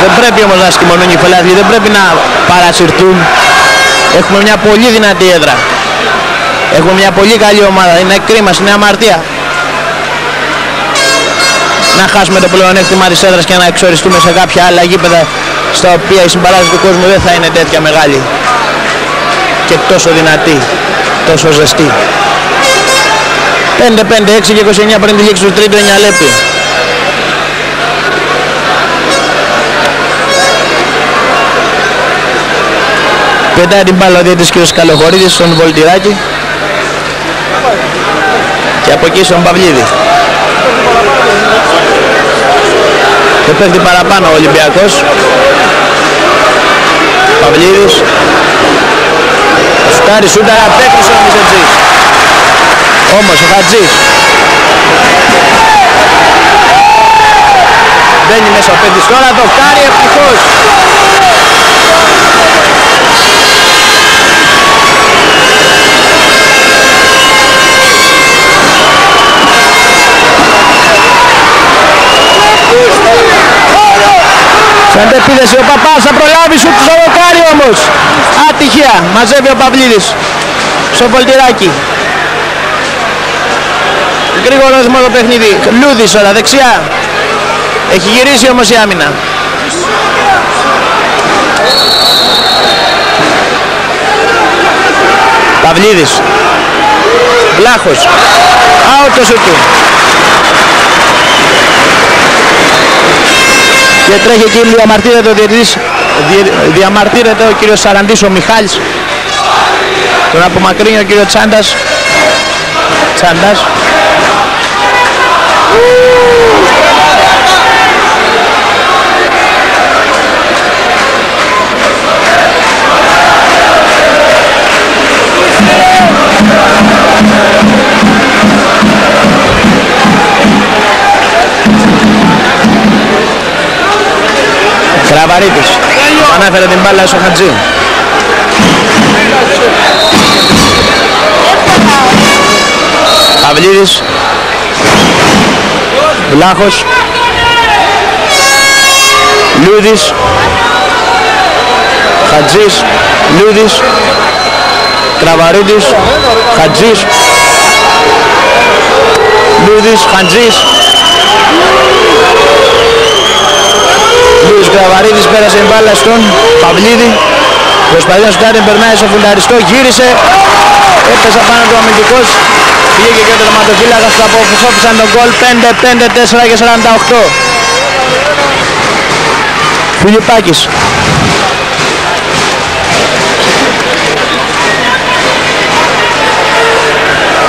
Speaker 1: Δεν πρέπει όμως να σκυμονούν οι φιλάθλοι, δεν πρέπει να παρασυρθούν. Έχουμε μια πολύ δυνατή έδρα. Έχουμε μια πολύ καλή ομάδα, είναι κρίμα, είναι αμαρτία να χάσουμε το πλεονέκτημα της έδρας και να εξοριστούμε σε κάποια άλλα γήπεδα στα οποία η συμπαράσταση του κόσμου δεν θα είναι τέτοια μεγάλη και τόσο δυνατή, τόσο ζεστή. 5-5, 6 και 29 πριν τη λήξη του τρίτου 9 λεπτή. Πετάει την μπάλα ο διαιτητής κ. Καλοχωρίδης στον Βολτηράκη και από εκεί στον Παυλίδη. Και πέφτει παραπάνω ο Ολυμπιακός. Παυλίδης. Φτάρει σούταρα, απέκρουσε ο Μισετζής. Όμως ο Χατζής μπαίνει μέσα ο παίκτης τώρα, δοκάρει ευτυχώς. Σαν επίδεση ο Παπάς θα προλάβει σου του δοκάρει όμως. Ατυχία, μαζεύει ο Παυλίδης στο Βολτηράκι. Γρήγορο ρυθμό το παιχνίδι. Λούδης τώρα δεξιά. Έχει γυρίσει όμως η άμυνα. Παυλίδης. Βλάχος. Out το σου του. Και Και τρέχει εκεί, διαμαρτύρεται ο διαιτητής, διαμαρτύρεται ο κύριος Σαραντής, ο Μιχάλης. Τον απομακρύνει ο κύριος Τσάντας. Κραβαρίτης ανάφερε την μπάλα στο Χατζή. Παυλίδης, Βλάχος, Λούδης, Χατζής, Λούδης, Κραβαρίτης, Χατζής, Λούδης, Χατζής, Λούδης Κραβαρίτης, πέρασε η μπάλα στον Παυλίδη. Προσπαθεί να σουτάρει, περνάει στο φουλαριστό, γύρισε, έπεσε πάνω του αμυντικός, βγήκε και ο τερματοφύλακας που αποφύσαν τον γκολ. 5-5, 4 και 48. Φιλιππάκης.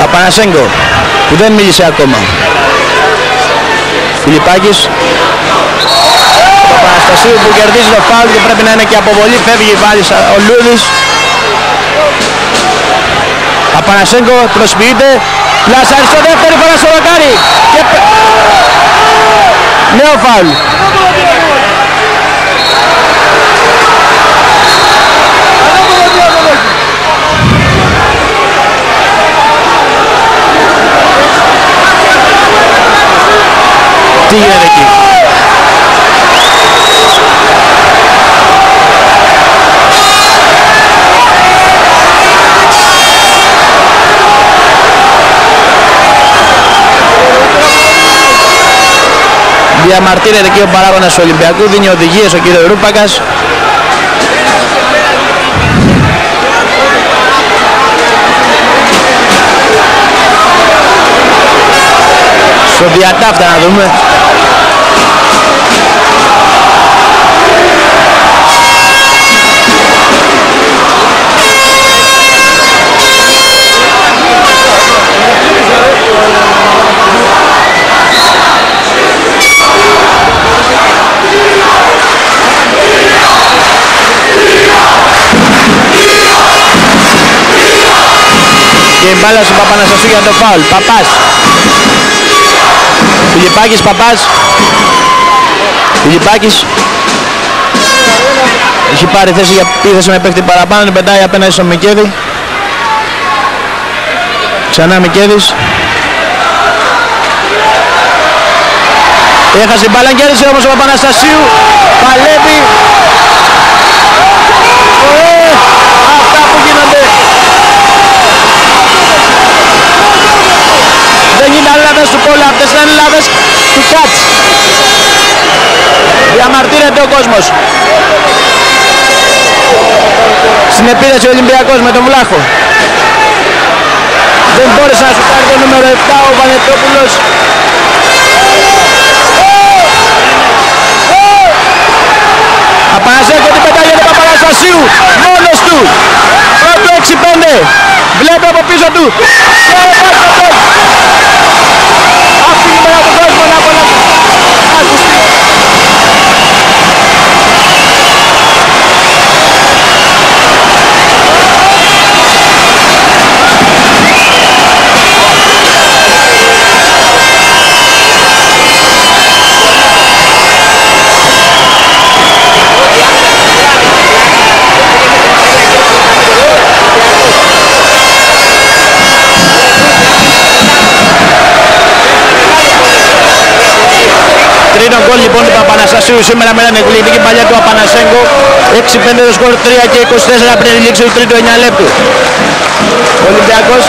Speaker 1: Απανασέγκο που δεν μίλησε ακόμα. Φιλιππάκης. Ο Παναστασίου που κερδίζει το φάουλ και πρέπει να είναι και αποβολή. Φεύγει πάλι ο Λούδης. Απανασέγκο προσποιείται. Πλασάρι στο δεύτερη φορά στο δοκάρι. Και νέο φάουλ. Τι γίνεται εκεί? Διαμαρτύρεται και ο παράγονας του Ολυμπιακού, δίνει οδηγίες ο κύριος Ρούπακας. Στο διατάφτα να δούμε. Και η μπάλα στον Παπαναστασίου για το φάουλ. Παπάς. Φιλιππάκης, Παπάς. Φιλιππάκης. Έχει πάρει θέση για πίθεση με παίκτη παραπάνω. Την πετάει απέναντι στον Μικέδη. Ξανά Μικέδης. Έχασε την μπάλα, κέρδισε όμως ο Παπαναστασίου. Παλεύει. Αυτά που γίνονται. Δεν είναι λάθος του Πόλα, αυτές είναι λάθος του Κάτς. Διαμαρτύρεται ο κόσμος. Στην επίθεση ο Ολυμπιακός με τον Βλάχο. Δεν μπόρεσε να σουτάρει το νούμερο 7 ο Βανετόπουλος. Απανασέκο την πετάει για τον Παπαναστασίου. Μόνος του. Πρώτο 6-5. Βλέπει από πίσω του. Αφήνουμε να τον κόσμο να απολαύσει. Τρίτο γκολ λοιπόν του Παπαναστασίου σήμερα με έναν εκπληκτική παλιά του Απανασέγκο. 6-5 το σκορ, 3 και 24 πριν λήξει του τρίτου 9 λεπτού. Ο Ολυμπιακός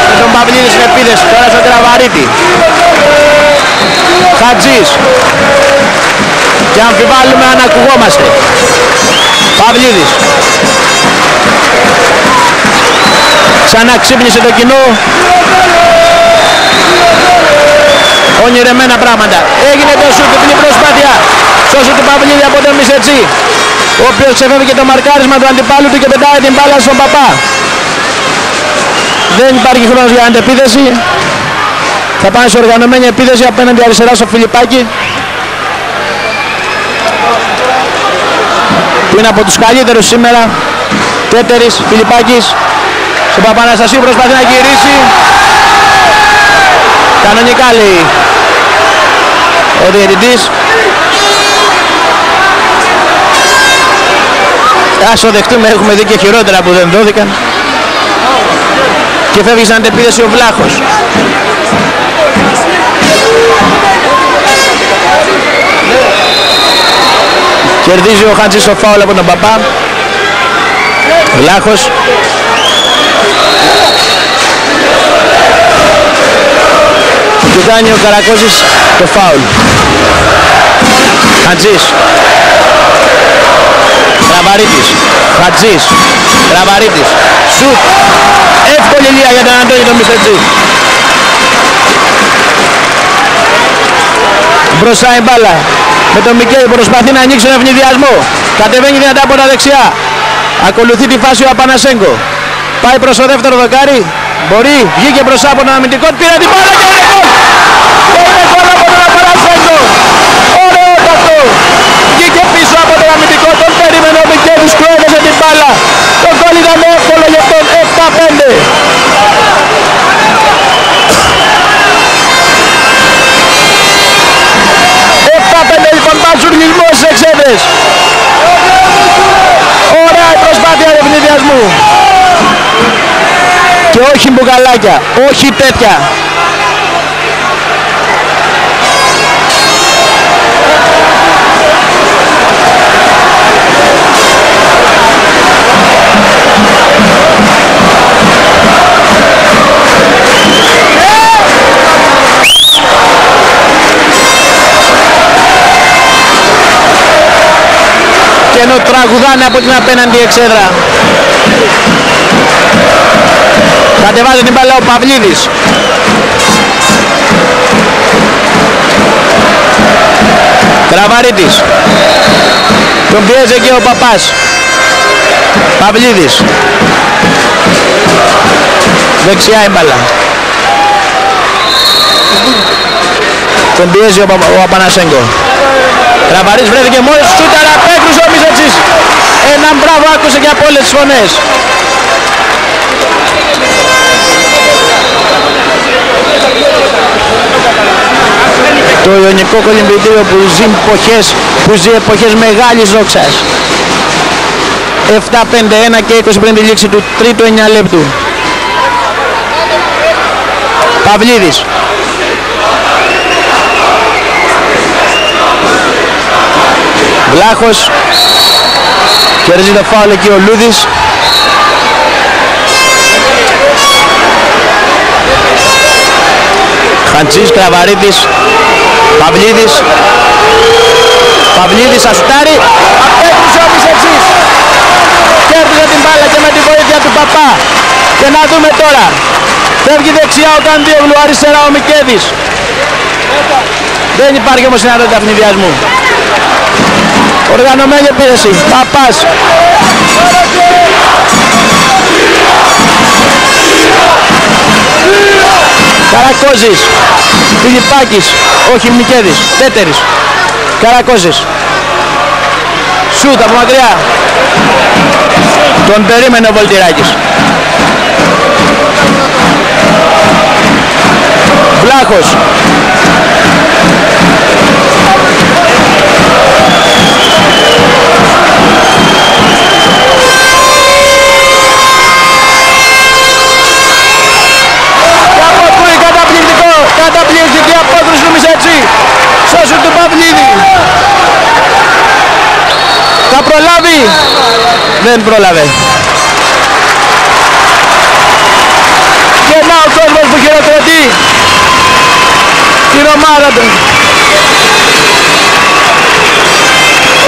Speaker 1: με τον Παυλίδη στην επίθεση, τώρα στον Κραβαρίτη. Χατζής. Και αμφιβάλλουμε αν ακουγόμαστε. Παυλίδης. Ξανά ξύπνησε το κοινό. Ονειρεμένα πράγματα. Έγινε το σουτ, την προσπάθεια. Σώσου του Παυλίδη από τον Μισετσί, ο οποίος ξεφεύγει και το μαρκάρισμα του αντιπάλου του και πετάει την μπάλα στον Παπά. Δεν υπάρχει χρόνος για αντεπίθεση. Θα πάνε σε οργανωμένη επίθεση απέναντι αριστερά στο Φιλιππάκη, που είναι από τους καλύτερους σήμερα. Τέτερης, Φιλιππάκης, στον Παπαναστασίου, προσπαθεί να γυρίσει. Κανονικά λέει ο διαιτητής. Ας το δεχτούμε, έχουμε δει και χειρότερα που δεν δόθηκαν. Και φεύγει σαν αντεπίθεση ο Βλάχος. Κερδίζει ο Χατζής το φάουλ από τον Παπά. Βλάχος. Και κάνει ο Καρακώσης το φάουλ. Χατζής. Γραβαρίτης. Χατζής. Γραβαρίτης. Σουτ. Εύκολη λία για τον Αντώνη τον Μισετζή. Μπροστά η μπάλα. Με τον Μικέλη προσπαθεί να ανοίξει τον ευνηδιασμό. Κατεβαίνει δυνατά από τα δεξιά. Ακολουθεί τη φάση ο Απανασέγκο. Πάει προς το δεύτερο δοκάρι. Μπορεί. Βγήκε μπροστά από τον αμυντικό. Πήρε την μπάλα και είναι γκολ. Και είναι γκολ από τον Απανασέγκο. Ωραίο αυτό. Βγήκε πίσω από τον αμυντικό. Τον περίμενε ο Μικέλης. Κρόβεσε την μπάλα. Το γκολ ήταν εύκολο για τον 7-5. Λοιπόν, μπατσουργισμός στις εξέδρες. Ωραία η προσπάθεια ευνηδιασμού. Και όχι μπουκαλάκια, όχι τέτοια. Και ενώ τραγουδάνε από την απέναντι εξέδρα. Κατεβάζει την μπάλα ο Παυλίδης. Κραβαρίτης. Τον πιέζει και ο Παπάς. Παυλίδης. Δεξιά η μπάλα. Τον πιέζει ο Απανασέγκο. Κραβαρίτης βρέθηκε μόλις, σούταρα, απέκρουσε ο Μισετσής. Έναν μπράβο άκουσε και από όλες τις φωνές. Το Ιωνικό Κολυμπητήριο που ζει εποχές μεγάλης δόξας. 7-5-1 και 20 πριν τη λήξη του τρίτου 9 λεπτού. Παυλίδης. Βλάχος. Κερδίζει το φάουλ εκεί ο Λούδης. Χαντζής, Κραβαρίτης, Παυλίδης. Παυλίδης ασουτάρει. Απέκρουσε ο Μισετσής. Κέρδισε την μπάλα και με τη βοήθεια του Παπά. Και να δούμε τώρα. Φεύγει δεξιά ο Καντίογλου, αριστερά ο Μικέδης. Δεν υπάρχει όμως δυνατότητα ευνηδιασμού. Οργανωμένη επίθεση. Παπάς. Καρακώζης. Φιλιππάκης. Όχι, Μικέδης. Τέτερης. Καρακώζης. Σούτ από μακριά. Τον περίμενε ο Βολτηράκης. Βλάχος. Καταπληκτική απόκριση του Μισετσί. Σώσου του Παυλίδη. Θα προλάβει. Δεν πρόλαβε. Και να ο κόσμος που χειροκροτεί την ομάδα του.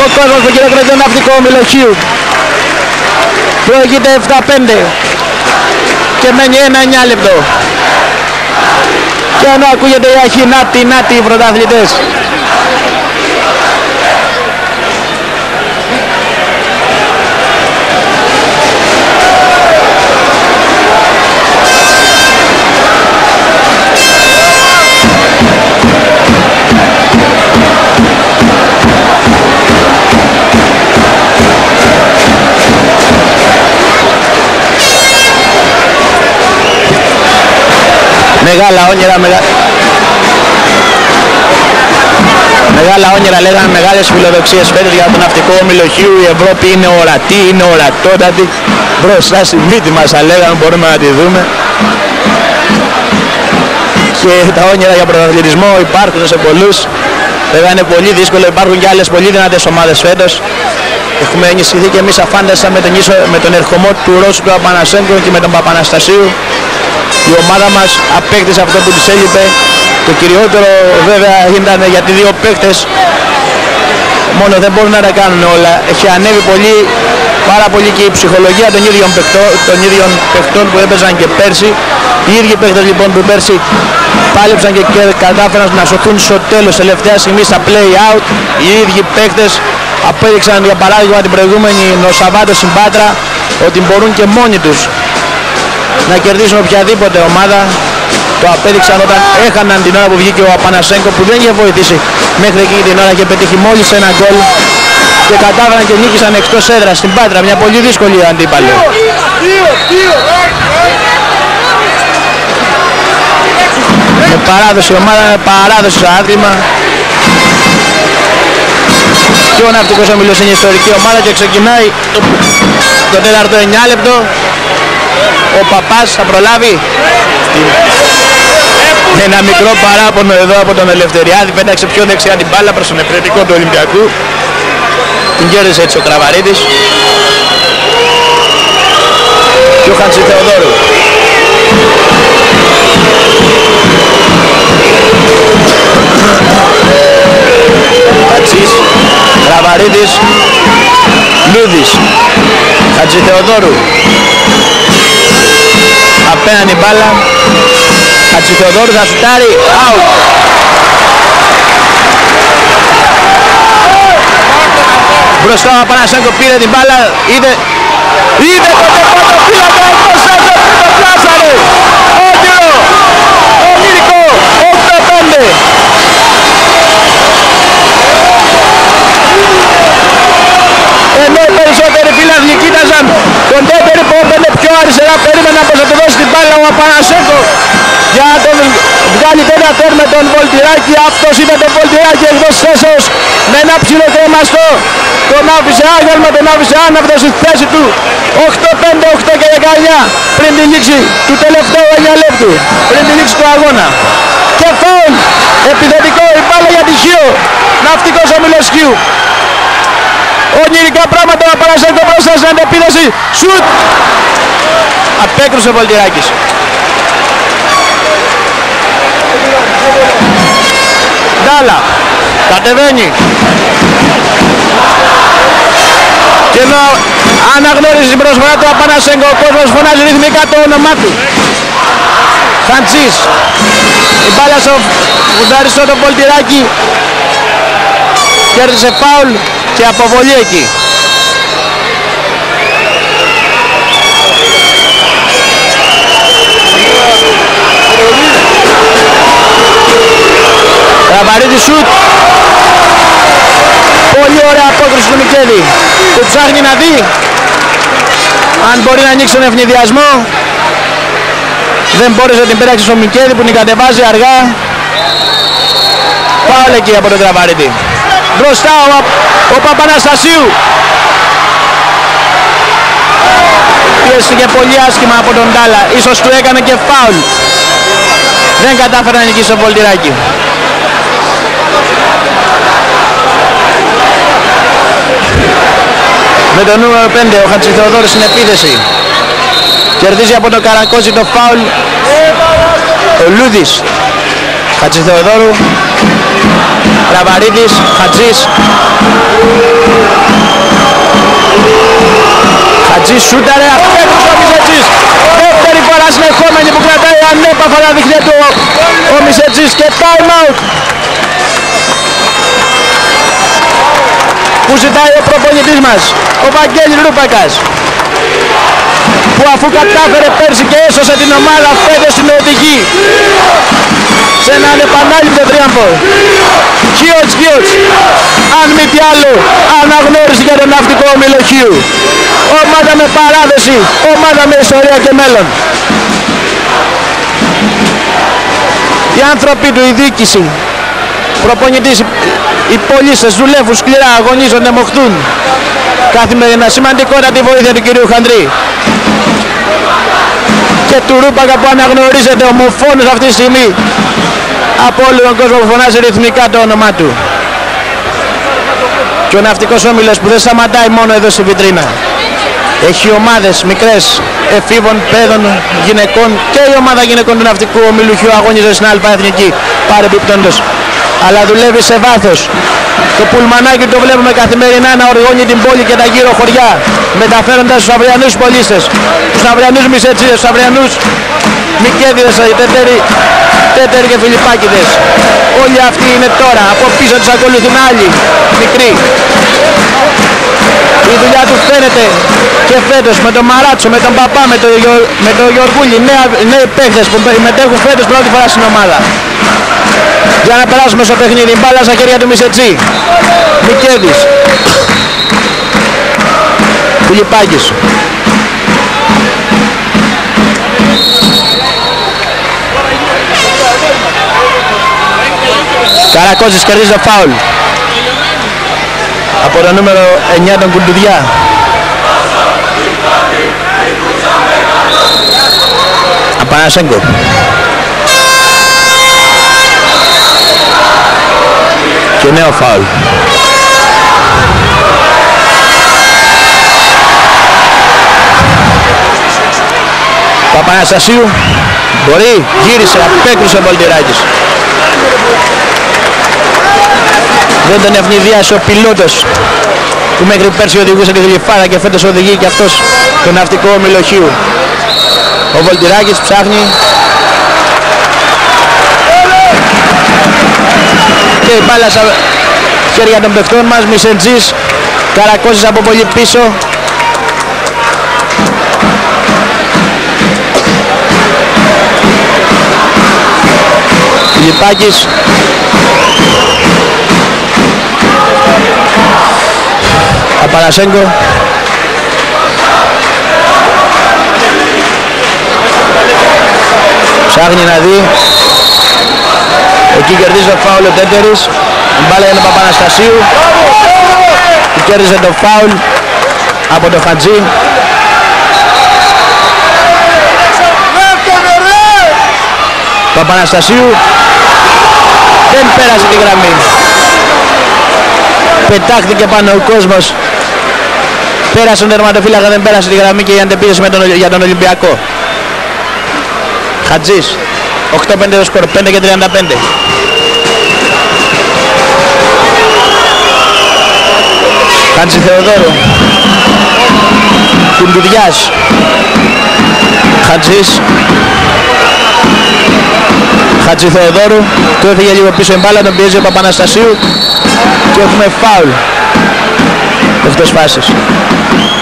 Speaker 1: Ο κόσμος που χειροκροτεί τον ναυτικό Μιλοχείου. Προηγείται 7-5 και μένει ένα 9 λεπτό. Και ενώ ακούγεται η αρχή, νάτι οι πρωταθλητές. Μεγάλα όνειρα, μεγάλα όνειρα λέγανε, μεγάλες φιλοδοξίες φέτος για τον ναυτικό όμιλο Χ. Η Ευρώπη είναι ορατή, είναι ορατότατη. Μπροστά στη μύτη μας θα λέγανε, μπορούμε να τη δούμε. Και τα όνειρα για πρωταθλητισμό υπάρχουν σε πολλούς. Βέβαια είναι πολύ δύσκολο, υπάρχουν και άλλες πολύ δυνατές ομάδες φέτος. Έχουμε ενισχυθεί και εμείς αφάνταστα με τον ερχομό του Ρώσου του Απανασέγκο και με τον Παπαναστασίου. Η ομάδα μας απέκτησε αυτό που της έλειπε. Το κυριότερο βέβαια ήταν γιατί δύο παίκτες μόνο δεν μπορούν να τα κάνουν όλα. Έχει ανέβει πολύ, πάρα πολύ και η ψυχολογία των ίδιων παικτών που έπαιζαν και πέρσι. Οι ίδιοι παίκτες λοιπόν που πέρσι πάλεψαν και κατάφεραν να σωθούν στο τέλος, τελευταία στιγμή στα play-out. Οι ίδιοι παίκτες απέδειξαν για παράδειγμα την προηγούμενη Νοσαβάτο στην Πάτρα ότι μπορούν και μόνοι τους να κερδίσουν οποιαδήποτε ομάδα. Το απέδειξαν όταν έχαναν την ώρα που βγήκε ο Απανασέγκο, που δεν είχε βοηθήσει μέχρι εκεί την ώρα και πετύχει μόλις ένα γκολ, και κατάφεραν και νίκησαν εκτός έδρας στην Πάτρα, μια πολύ δύσκολη αντίπαλη. Με παράδοση ομάδα, με παράδοση στο άθλημα. Και ο Ναυτικός Όμιλος είναι ιστορική ομάδα και ξεκινάει το 4ο 9 λεπτό. Ο Παπάς θα προλάβει. Ένα μικρό παράπονο εδώ από τον Ελευθεριάδη, πέταξε πιο δεξιά την μπάλα προς τον επιθετικό του Ολυμπιακού. Την κέρδισε έτσι ο Κραβαρίτης. Και ο Χατζηθεοδόρου. Χατζής, Κραβαρίτης, Λούδης, Χατζηθεοδόρου. Απέναντι μπάλα. Χατζηθεοδόρου θα σουτάρει. Out. Μπροστά ο Πανασέγκο πήρε την μπάλα. Είδε το τερματοφύλακα εκτός έδρας που το πλάσαρε. Όνειρο. Ονειρικό. 8-5. Ενώ οι περισσότεροι φίλαθλοι κοίταζαν τον Τέτερη που έπαιρνε πιο αριστερά, περίμενα πως θα του δώσει την μπάλα ο Απανασέγκο για να τον βγάλει τέτοια τέρ με τον Βολτιράκη. Αυτός είδε τον Βολτιράκη εκτός θέσεως με ένα ψηλό κρεμαστό. Τον άφησε άγαλμα, τον άφησε άναυτο στη θέση του. 8-5, 8 και 19 πριν τη λήξη του τελευταίου 9 λεπτού, πριν τη λήξη του αγώνα. Και φάουλ επιθετικό, η μπάλα για τυχείο. Ναυτικός Όμιλος Χ. Ονειρικά πράγματα ο Πανασέγκο μπροστά στην αντεπίθεση. Σουτ! Απέκρουσε ο Βολτιράκης. Ντάλα. Κατεβαίνει. Και ενώ αναγνώριζε την προσφορά του Απανασέγκο, ο κόσμος φωνάζει ρυθμικά το όνομά του. Χαντζής. Η μπάλα στο φουνταριστό το Βολτιράκη. Κέρδισε φάουλ και αποβολή εκεί. Κραβαρίτη σουτ. Πολύ ωραία απόκριση του Μικέλη που ψάχνει να δει αν μπορεί να ανοίξει τον ευνηδιασμό. Δεν μπόρεσε την πέταξη στο Μικέλη που την κατεβάζει αργά. Φάουλ εκεί από τον Κραβαρίτη. Μπροστά ο Παπαναστασίου. Πιέστηκε πολύ άσχημα από τον Ντάλα. Ίσως του έκανε και φάουλ. Δεν κατάφερε να νικήσει το Βολτιράκι. Με το νούμερο 5 ο Χατζηθεοδόρου στην επίθεση. Κερδίζει από τον Καρακόζη το φάουλ ο Λούδης. Χατζηθεοδόρου, Κραβαρίδης, Χατζής. Χατζής σούταρε, απέκρουσε ο Μισετζής. Δεύτερη φορά συνεχόμενη που κρατάει ανέπαφα τα δίχτυα του ο Μισετζής και time out που ζητάει ο προπονητής μας, ο Βαγγέλης Ρούπακας, που αφού κατάφερε πέρσι και έσωσε την ομάδα φέτος στην οδηγή σε έναν επανάληπτο τρίαμφο. Χιότς, αν μη τι άλλο, αναγνώριση για τον Ναυτικό Όμιλο Χ. Ομάδα με παράδοση, ομάδα με ιστορία και μέλλον. Οι άνθρωποι του, η διοίκηση, προπονητής, οι πολίτες δουλεύουν σκληρά, αγωνίζονται, μοχθούν καθημερινά. Σημαντικότατη βοήθεια του κυρίου Χανδρή και του Ρούπακα που αναγνωρίζεται ομοφόνος αυτή τη στιγμή από όλο τον κόσμο που φωνάζει ρυθμικά το όνομά του. Και ο ναυτικός όμιλος που δεν σταματάει μόνο εδώ στη βιτρίνα. Έχει ομάδες μικρές εφήβων, παιδών, γυναικών και η ομάδα γυναικών του ναυτικού ομίλου Χ αγωνίζεται στην ΑΕ παρεμπιπτόντως. Αλλά δουλεύει σε βάθος. Το πουλμανάκι το βλέπουμε καθημερινά να οργώνει την πόλη και τα γύρω χωριά, μεταφέροντας τους αυριανούς πολίτες, τους αυριανούς μισετσίδες, τους αυριανούς μικέδιδες, τέτεροι και φιλιππάκηδες. Όλοι αυτοί είναι τώρα, από πίσω τους ακολουθούν άλλοι μικροί. Η δουλειά του φαίνεται και φέτος με τον Μαράτσο, με τον Παπά, με τον Γιωργούλη, νέοι παίχτες που μετέχουν φέτος πρώτη φορά στην ομάδα. Για να περάσουμε στο παιχνίδι, μπάλα στα χέρια του Μισετσί. Μικέδης. Φιλιππάκης. Καρακώσης κερδίζει το φάουλ από το νούμερο 9 τον Κουντουδιά. Απανασέγκο. Και νέο φάουλ. Παπαναστασίου μπορεί, γύρισε, απέκρουσε ο Βολτηράκης. Δεν τον ευνηδίασε ο πιλότος που μέχρι πέρσι οδηγούσε τη Γλυφάδα και φέτος οδηγεί και αυτός το ναυτικό όμιλο Χ. Ο Βολτηράκης ψάχνει και η μπάλα στα χέρια των παιχτών μας. Μισεντζής, Καρακώσης από πολύ πίσω. Φιλιππάκης. Απανασέγκο. Ψάχνει να δει. Εκεί κερδίζει το φάουλ ο Τέτερης. Η μπάλα είναι ο Παπαναστασίου που κέρδισε το φάουλ από το Χατζή. Παπαναστασίου δεν πέρασε τη γραμμή. Πετάχτηκε πάνω ο κόσμος. Πέρασε τον τερματοφύλακα, δεν πέρασε τη γραμμή και η αντεπίθεση για τον Ολυμπιακό. Χατζής. 8-5 το σκορ, 5 και 35. Χατζη Θεοδόρου. Κουντουδιάς. Χατζής. Χατζη Θεοδόρου. Του έφυγε λίγο πίσω η μπάλα, τον πιέζει ο Παπαναστασίου και έχουμε φάουλ. Εκτός φάσης.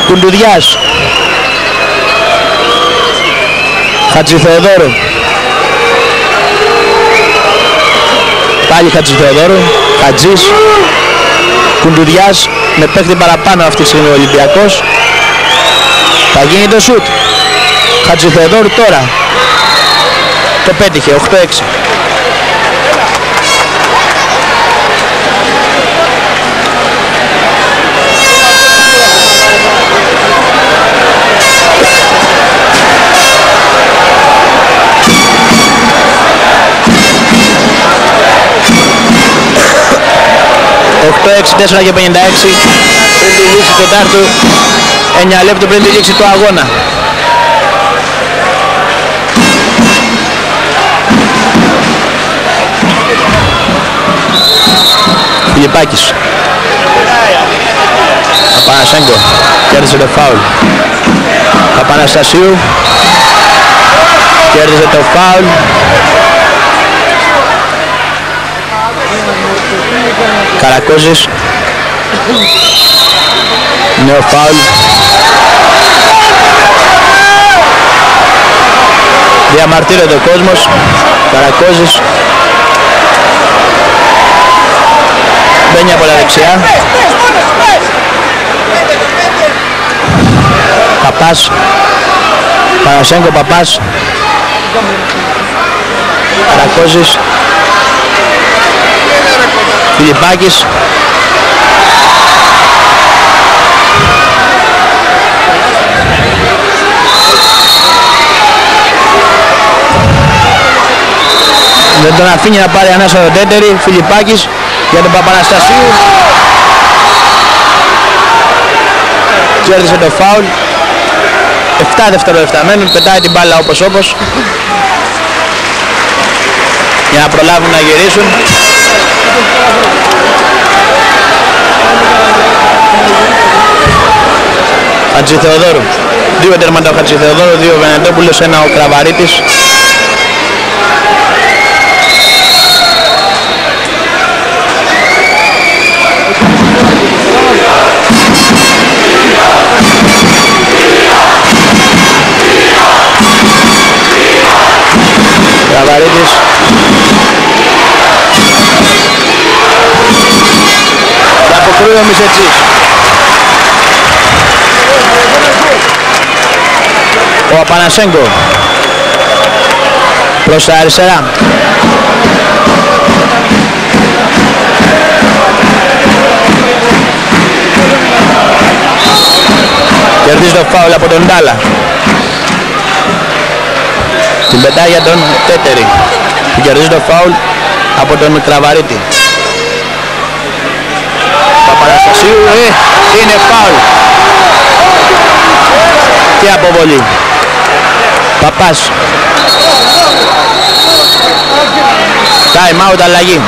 Speaker 1: Κουντουδιάς. Χατζη Θεοδόρου. Πάλι Χατζη Θεοδόρου. Χατζής. Κουντουδιάς με παίχτη παραπάνω αυτή τη στιγμή ο Ολυμπιακός. Θα γίνει το σουτ. Χατζη Θεοδόρου τώρα. Το πέτυχε, 8-6. ...8-6, 4 και 56... ...πριν τη λήξη του τετάρτου... ...9 λεπτό πριν τη λήξη του αγώνα. Φιλιππάκης. Παπανασέγκο. Κέρδισε το φάουλ. Παπαναστασίου. Κέρδισε το φάουλ. Καρακώζης. Νέο φάουλ. Διαμαρτύρεται ο κόσμος. Καρακώζης. Μπαίνει από τα δεξιά. Παπάς. Πανασέγκο, Παπάς. Καρακώζης, Φιλιππάκης, δεν τον αφήνει να πάρει ανάσα τον τέτερη. Φιλιππάκης για τον Παπαναστασίου, κέρδισε το φάουλ. 7 δευτερόλεπτα μένουν, πετάει την μπάλα όπως για να προλάβουν να γυρίσουν. Χατζηθεοδόρου, 2 τέρματα ο Χατζηθεοδόρου, 2 ο Βενετόπουλος, 1 ο Κραβαρίτης. Κραβαρίτης, και αποκρούει ο Μισετσής. Ο Απανασέγκο προς τα αριστερά. Κερδίζει το φάουλ από τον Ντάλα. Την πετάει για τον Τέτερη που κερδίζει το φάουλ από τον Κραβαρίτη. Παπαναστασίου, είναι φάουλ και αποβολή. Παπάς. Time out, αλλαγή.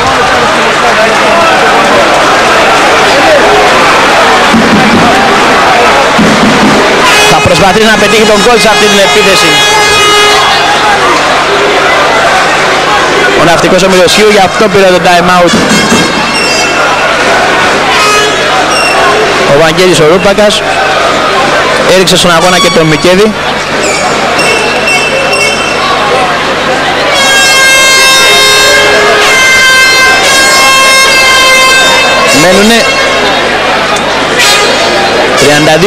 Speaker 1: Θα προσπαθήσει να πετύχει τον γκολ σε αυτή την επίθεση ο Ναυτικός ο Μυριοσχύου, γι' αυτό πήρε το time out ο Βαγγέλης ο Ρούπακας. Έριξε στον αγώνα και τον Μικέδη. Μένουνε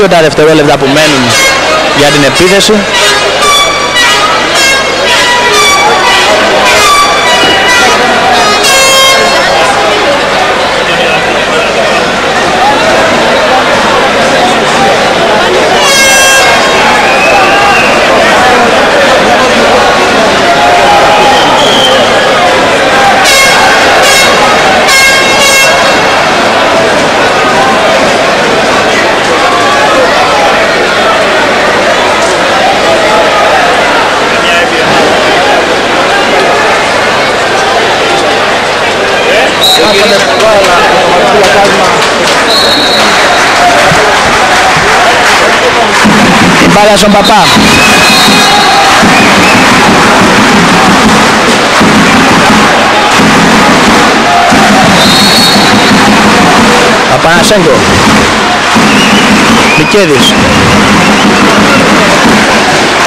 Speaker 1: 32 τα δευτερόλεπτα που μένουν για την επίθεση. Η μπάλα στον Παπά. Παπανασέγκο. Μικέδης.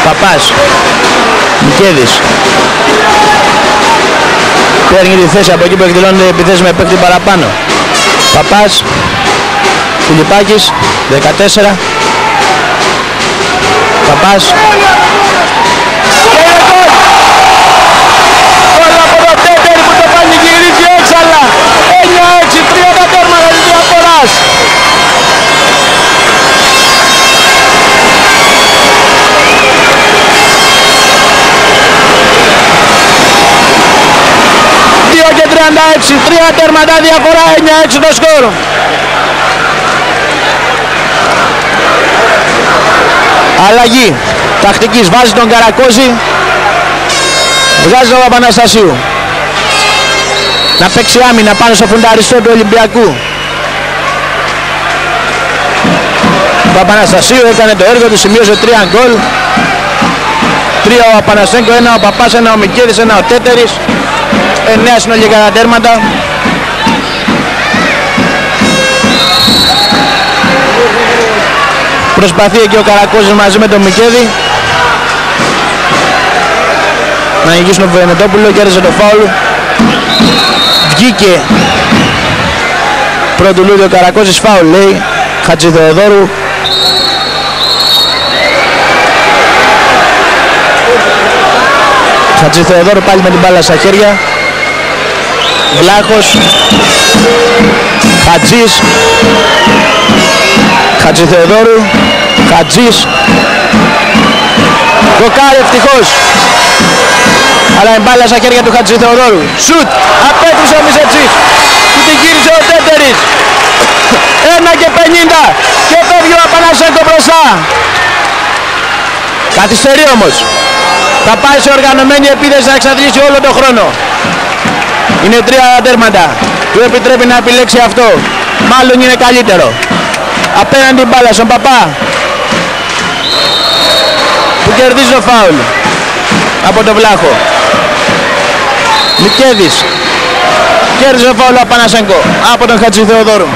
Speaker 1: Παπάς. Μικέδης. Παίρνει τη θέση από εκεί που εκδηλώνεται επιθέσεις με παίκτη παραπάνω. Παπάς. Φιλιππάκης. 14. Παπάς.
Speaker 2: Όλα από το Τέτερ που το πανηγυρίζει έξαλα. 9-6, 30 τέρματα της διαφοράς. Και 36, 3 τέρματα διαφορά, 9-6 το σκορ.
Speaker 1: Αλλαγή τακτικής, βάζει τον Καρακώζη, βγάζει τον Παπαναστασίου να παίξει άμυνα πάνω στο φουνταριστό του Ολυμπιακού. Ο Παπαναστασίου έκανε το έργο του, σημείωσε 3 γκολ. 3 ο Απανασέγκο, 1 ο Παπάς, 1 ο Μικέδης, 1 ο Τέτερης. 9 συνολικά τα τέρματα. Προσπαθεί εκεί ο Καρακώζης μαζί με τον Μικέδη να νικήσουν τον Βενετόπουλο, κέρδισε το φάουλ. Βγήκε πρώτου Λούδη ο Καρακώζης, φάουλ λέει Χατζηθεοδόρου. Χατζηθεοδόρου πάλι με την μπάλα στα χέρια. Βλάχος. Χατζής. Χατζηθεοδόρου. Χατζής. Δοκάρι ευτυχώς. Αλλά η μπάλα στα χέρια του Χατζηθεοδόρου. Σουτ. Απέτρεψε ο Μισετσής. Του την γύρισε ο Τέτερης. 1:50 και φεύγει ο Απανασέγκο μπροστά. Καθυστερεί όμως. Θα πάει σε οργανωμένη επίθεση να εξαντλήσει όλο τον χρόνο. Είναι 3 τέρματα. Του επιτρέπει να επιλέξει αυτό. Μάλλον είναι καλύτερο. Απέναντι μπάλα στον Παπά. Που κερδίζει το φάουλ. Από τον Βλάχο. Μικέδης. Κέρδισε το φάουλ ο Πανασέγκο. Από τον Χατζηθεοδόρου.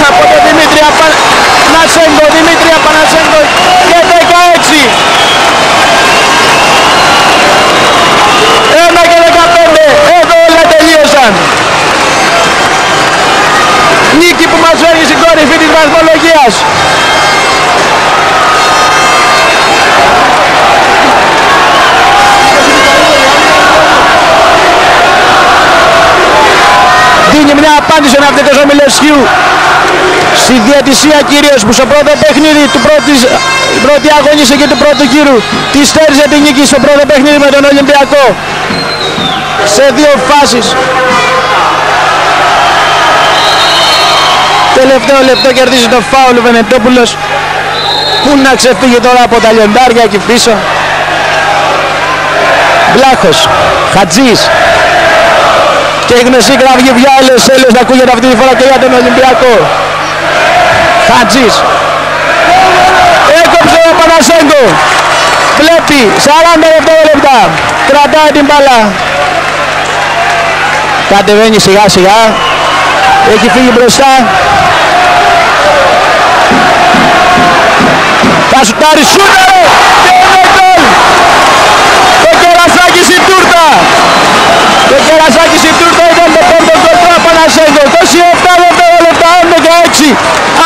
Speaker 1: Από τον Δημήτρη Πανασέγκο, Δημήτρη Πανασέγκο και 16. 1:15, εδώ όλα τελείωσαν. Νίκη που μας φέρνει στην κορυφή της βαθμολογίας. Δίνει μια απάντηση ο ναυτικός ο Μιλεσχίου στη διαιτησία κυρίως που στο πρώτο παιχνίδι του πρώτη αγωνιστική του πρώτου γύρου τη στέριζε την νίκη στο πρώτο παιχνίδι με τον Ολυμπιακό σε 2 φάσεις. Τελευταίο λεπτό κερδίζει το φάουλ ο Βενετόπουλος. Πού να ξεφύγει τώρα από τα λιοντάρια εκεί πίσω. Βλάχος, Χατζής. Και η γνωστή κραυγή Βιάλες έλεος να ακούγεται αυτή τη φορά και για τον Ολυμπιακό. Χατζής. Έκοψε ο Πανασέγκο. Βλέπει 40 δευτερόλεπτα. Κρατάει την μπάλα. Κατεβαίνει σιγά σιγά. Έχει φύγει μπροστά. Θα σουτάρει, σούταρε! Και είναι γκολ! Το κερασάκι στην τούρτα! Το κερασάκι στην τούρτα ήταν το πρώτο γκολ του Απανασέγκο. 27 δευτερόλεπτα, 16.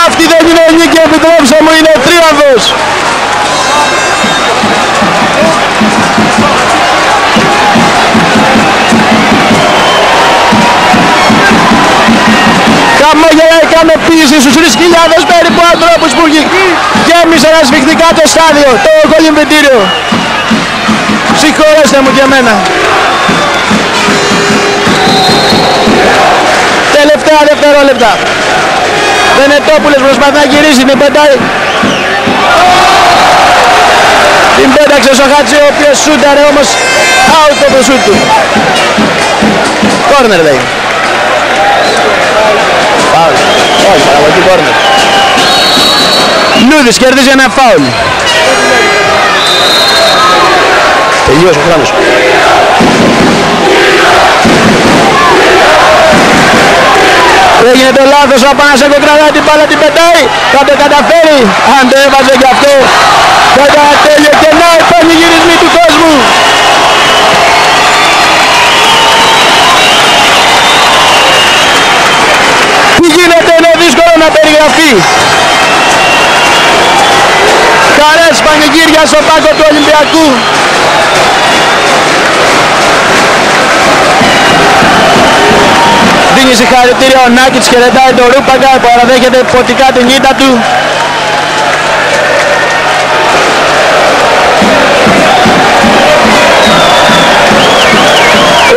Speaker 1: Αυτή δεν είναι νίκη, επιτρέψτε μου, είναι τρίαμβος. Χαμόγελα έκανε πίεση στους 3.000 περίπου ανθρώπους που γέμισαν ασφυκτικά το στάδιο, το κολυμβητήριο. Συγχωρέστε μου και εμένα. Τελευταία δευτερόλεπτα. Βενετόπουλος προσπαθεί να γυρίσει, την πετάει. Την πέταξε στο Χατζή, ο οποίος σούταρε όμως out το σούτ του. Κόρνερ λέει. Φάουλ. Όχι, παραγωγή κόρνερ. Λούδης κερδίζει ένα φάουλ. Τελείωσε ο χρόνος. Έγινε το λάθος, ο Πανασέγκο κρατάει την μπάλα, την πετάει. Θα το καταφέρει. Αν το έβαζε κι αυτό, θα ήταν τέλειο. Και να οι πανηγυρισμοί του κόσμου. Τι γίνεται, είναι δύσκολο να περιγραφεί. Χαρές πανηγύρια στον πάγκο του Ολυμπιακού. Δίνει συγχαρητήρια ο Νάκητς, χαιρετάει τον Ρούπαγκα, παραδέχεται ποτικά την ήττα του.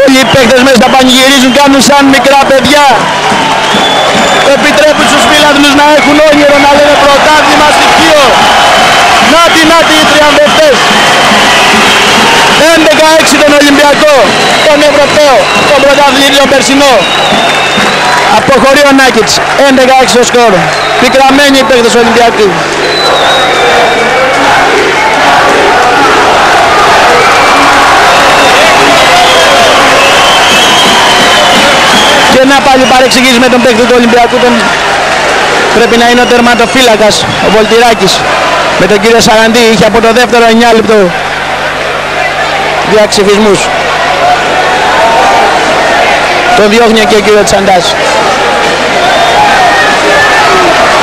Speaker 1: Όλοι οι παίκτες μέσα τα πανηγυρίζουν, κάνουν σαν μικρά παιδιά. Επιτρέπουν στους φίλαθλους να έχουν όνειρο, να λένε πρωτάθλημα στοιχείο. Νάτι οι τριαμβευτές. 11-6 τον Ολυμπιακό, τον Ευρωπαίο, τον πρωταθλητή, τον περσινό. Αποχωρεί ο Νάκητς, 11-6 το σκορ. Πικραμένοι οι παίκτες του Ολυμπιακού. Και να πάλι παρεξηγήσει με τον παίκτη του Ολυμπιακού, πρέπει να είναι ο τερματοφύλακας, ο Βολτιράκης, με τον κύριο Σαραντή. Είχε από το δεύτερο 9 λεπτό διαξυφισμούς. Το διώχνει και ο κύριος Τσαντάς.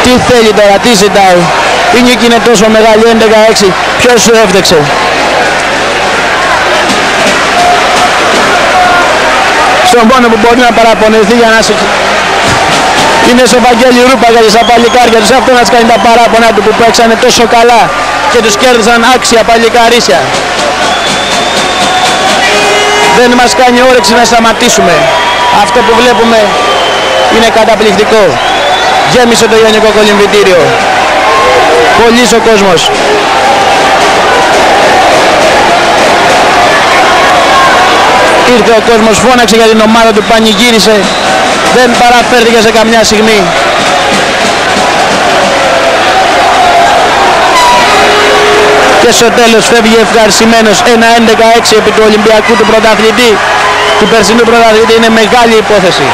Speaker 1: Τι θέλει τώρα, τι ζητάει? Η νίκη είναι τόσο μεγάλη, 11-6. Ποιος σου έφταξε? Στον πόνο που μπορεί να παραπονεθεί για να είναι στο Βαγγέλη Ρούπαγα και στα παλικάρια τους, αυτό να τους κάνει τα παράπονα του που παίξανε τόσο καλά και τους κέρδισαν άξια παλικαρίσια. Δεν μας κάνει όρεξη να σταματήσουμε. Αυτό που βλέπουμε είναι καταπληκτικό. Γέμισε το Ιωνικό Κολυμβητήριο. Πολύς ο κόσμος. Ήρθε ο κόσμος, φώναξε για την ομάδα του, πανηγύρισε. Δεν παραφέρθηκε σε καμιά στιγμή. Και στο τέλος φεύγει ευχαριστημένος. 1-11-6 επί του Ολυμπιακού, του πρωταθλητή. Του περσινού πρωταθλητή. Είναι μεγάλη υπόθεση.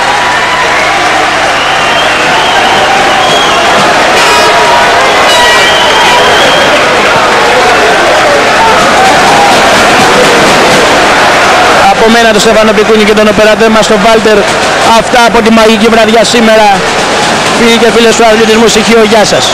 Speaker 1: Από μένα τον Στέφανο Πικούνη και τον οπερατέρ μας τον Βάλτερ, αυτά από τη μαγική βραδιά σήμερα. Φίλοι και φίλες του αθλητισμού, ηχείο, γεια σας.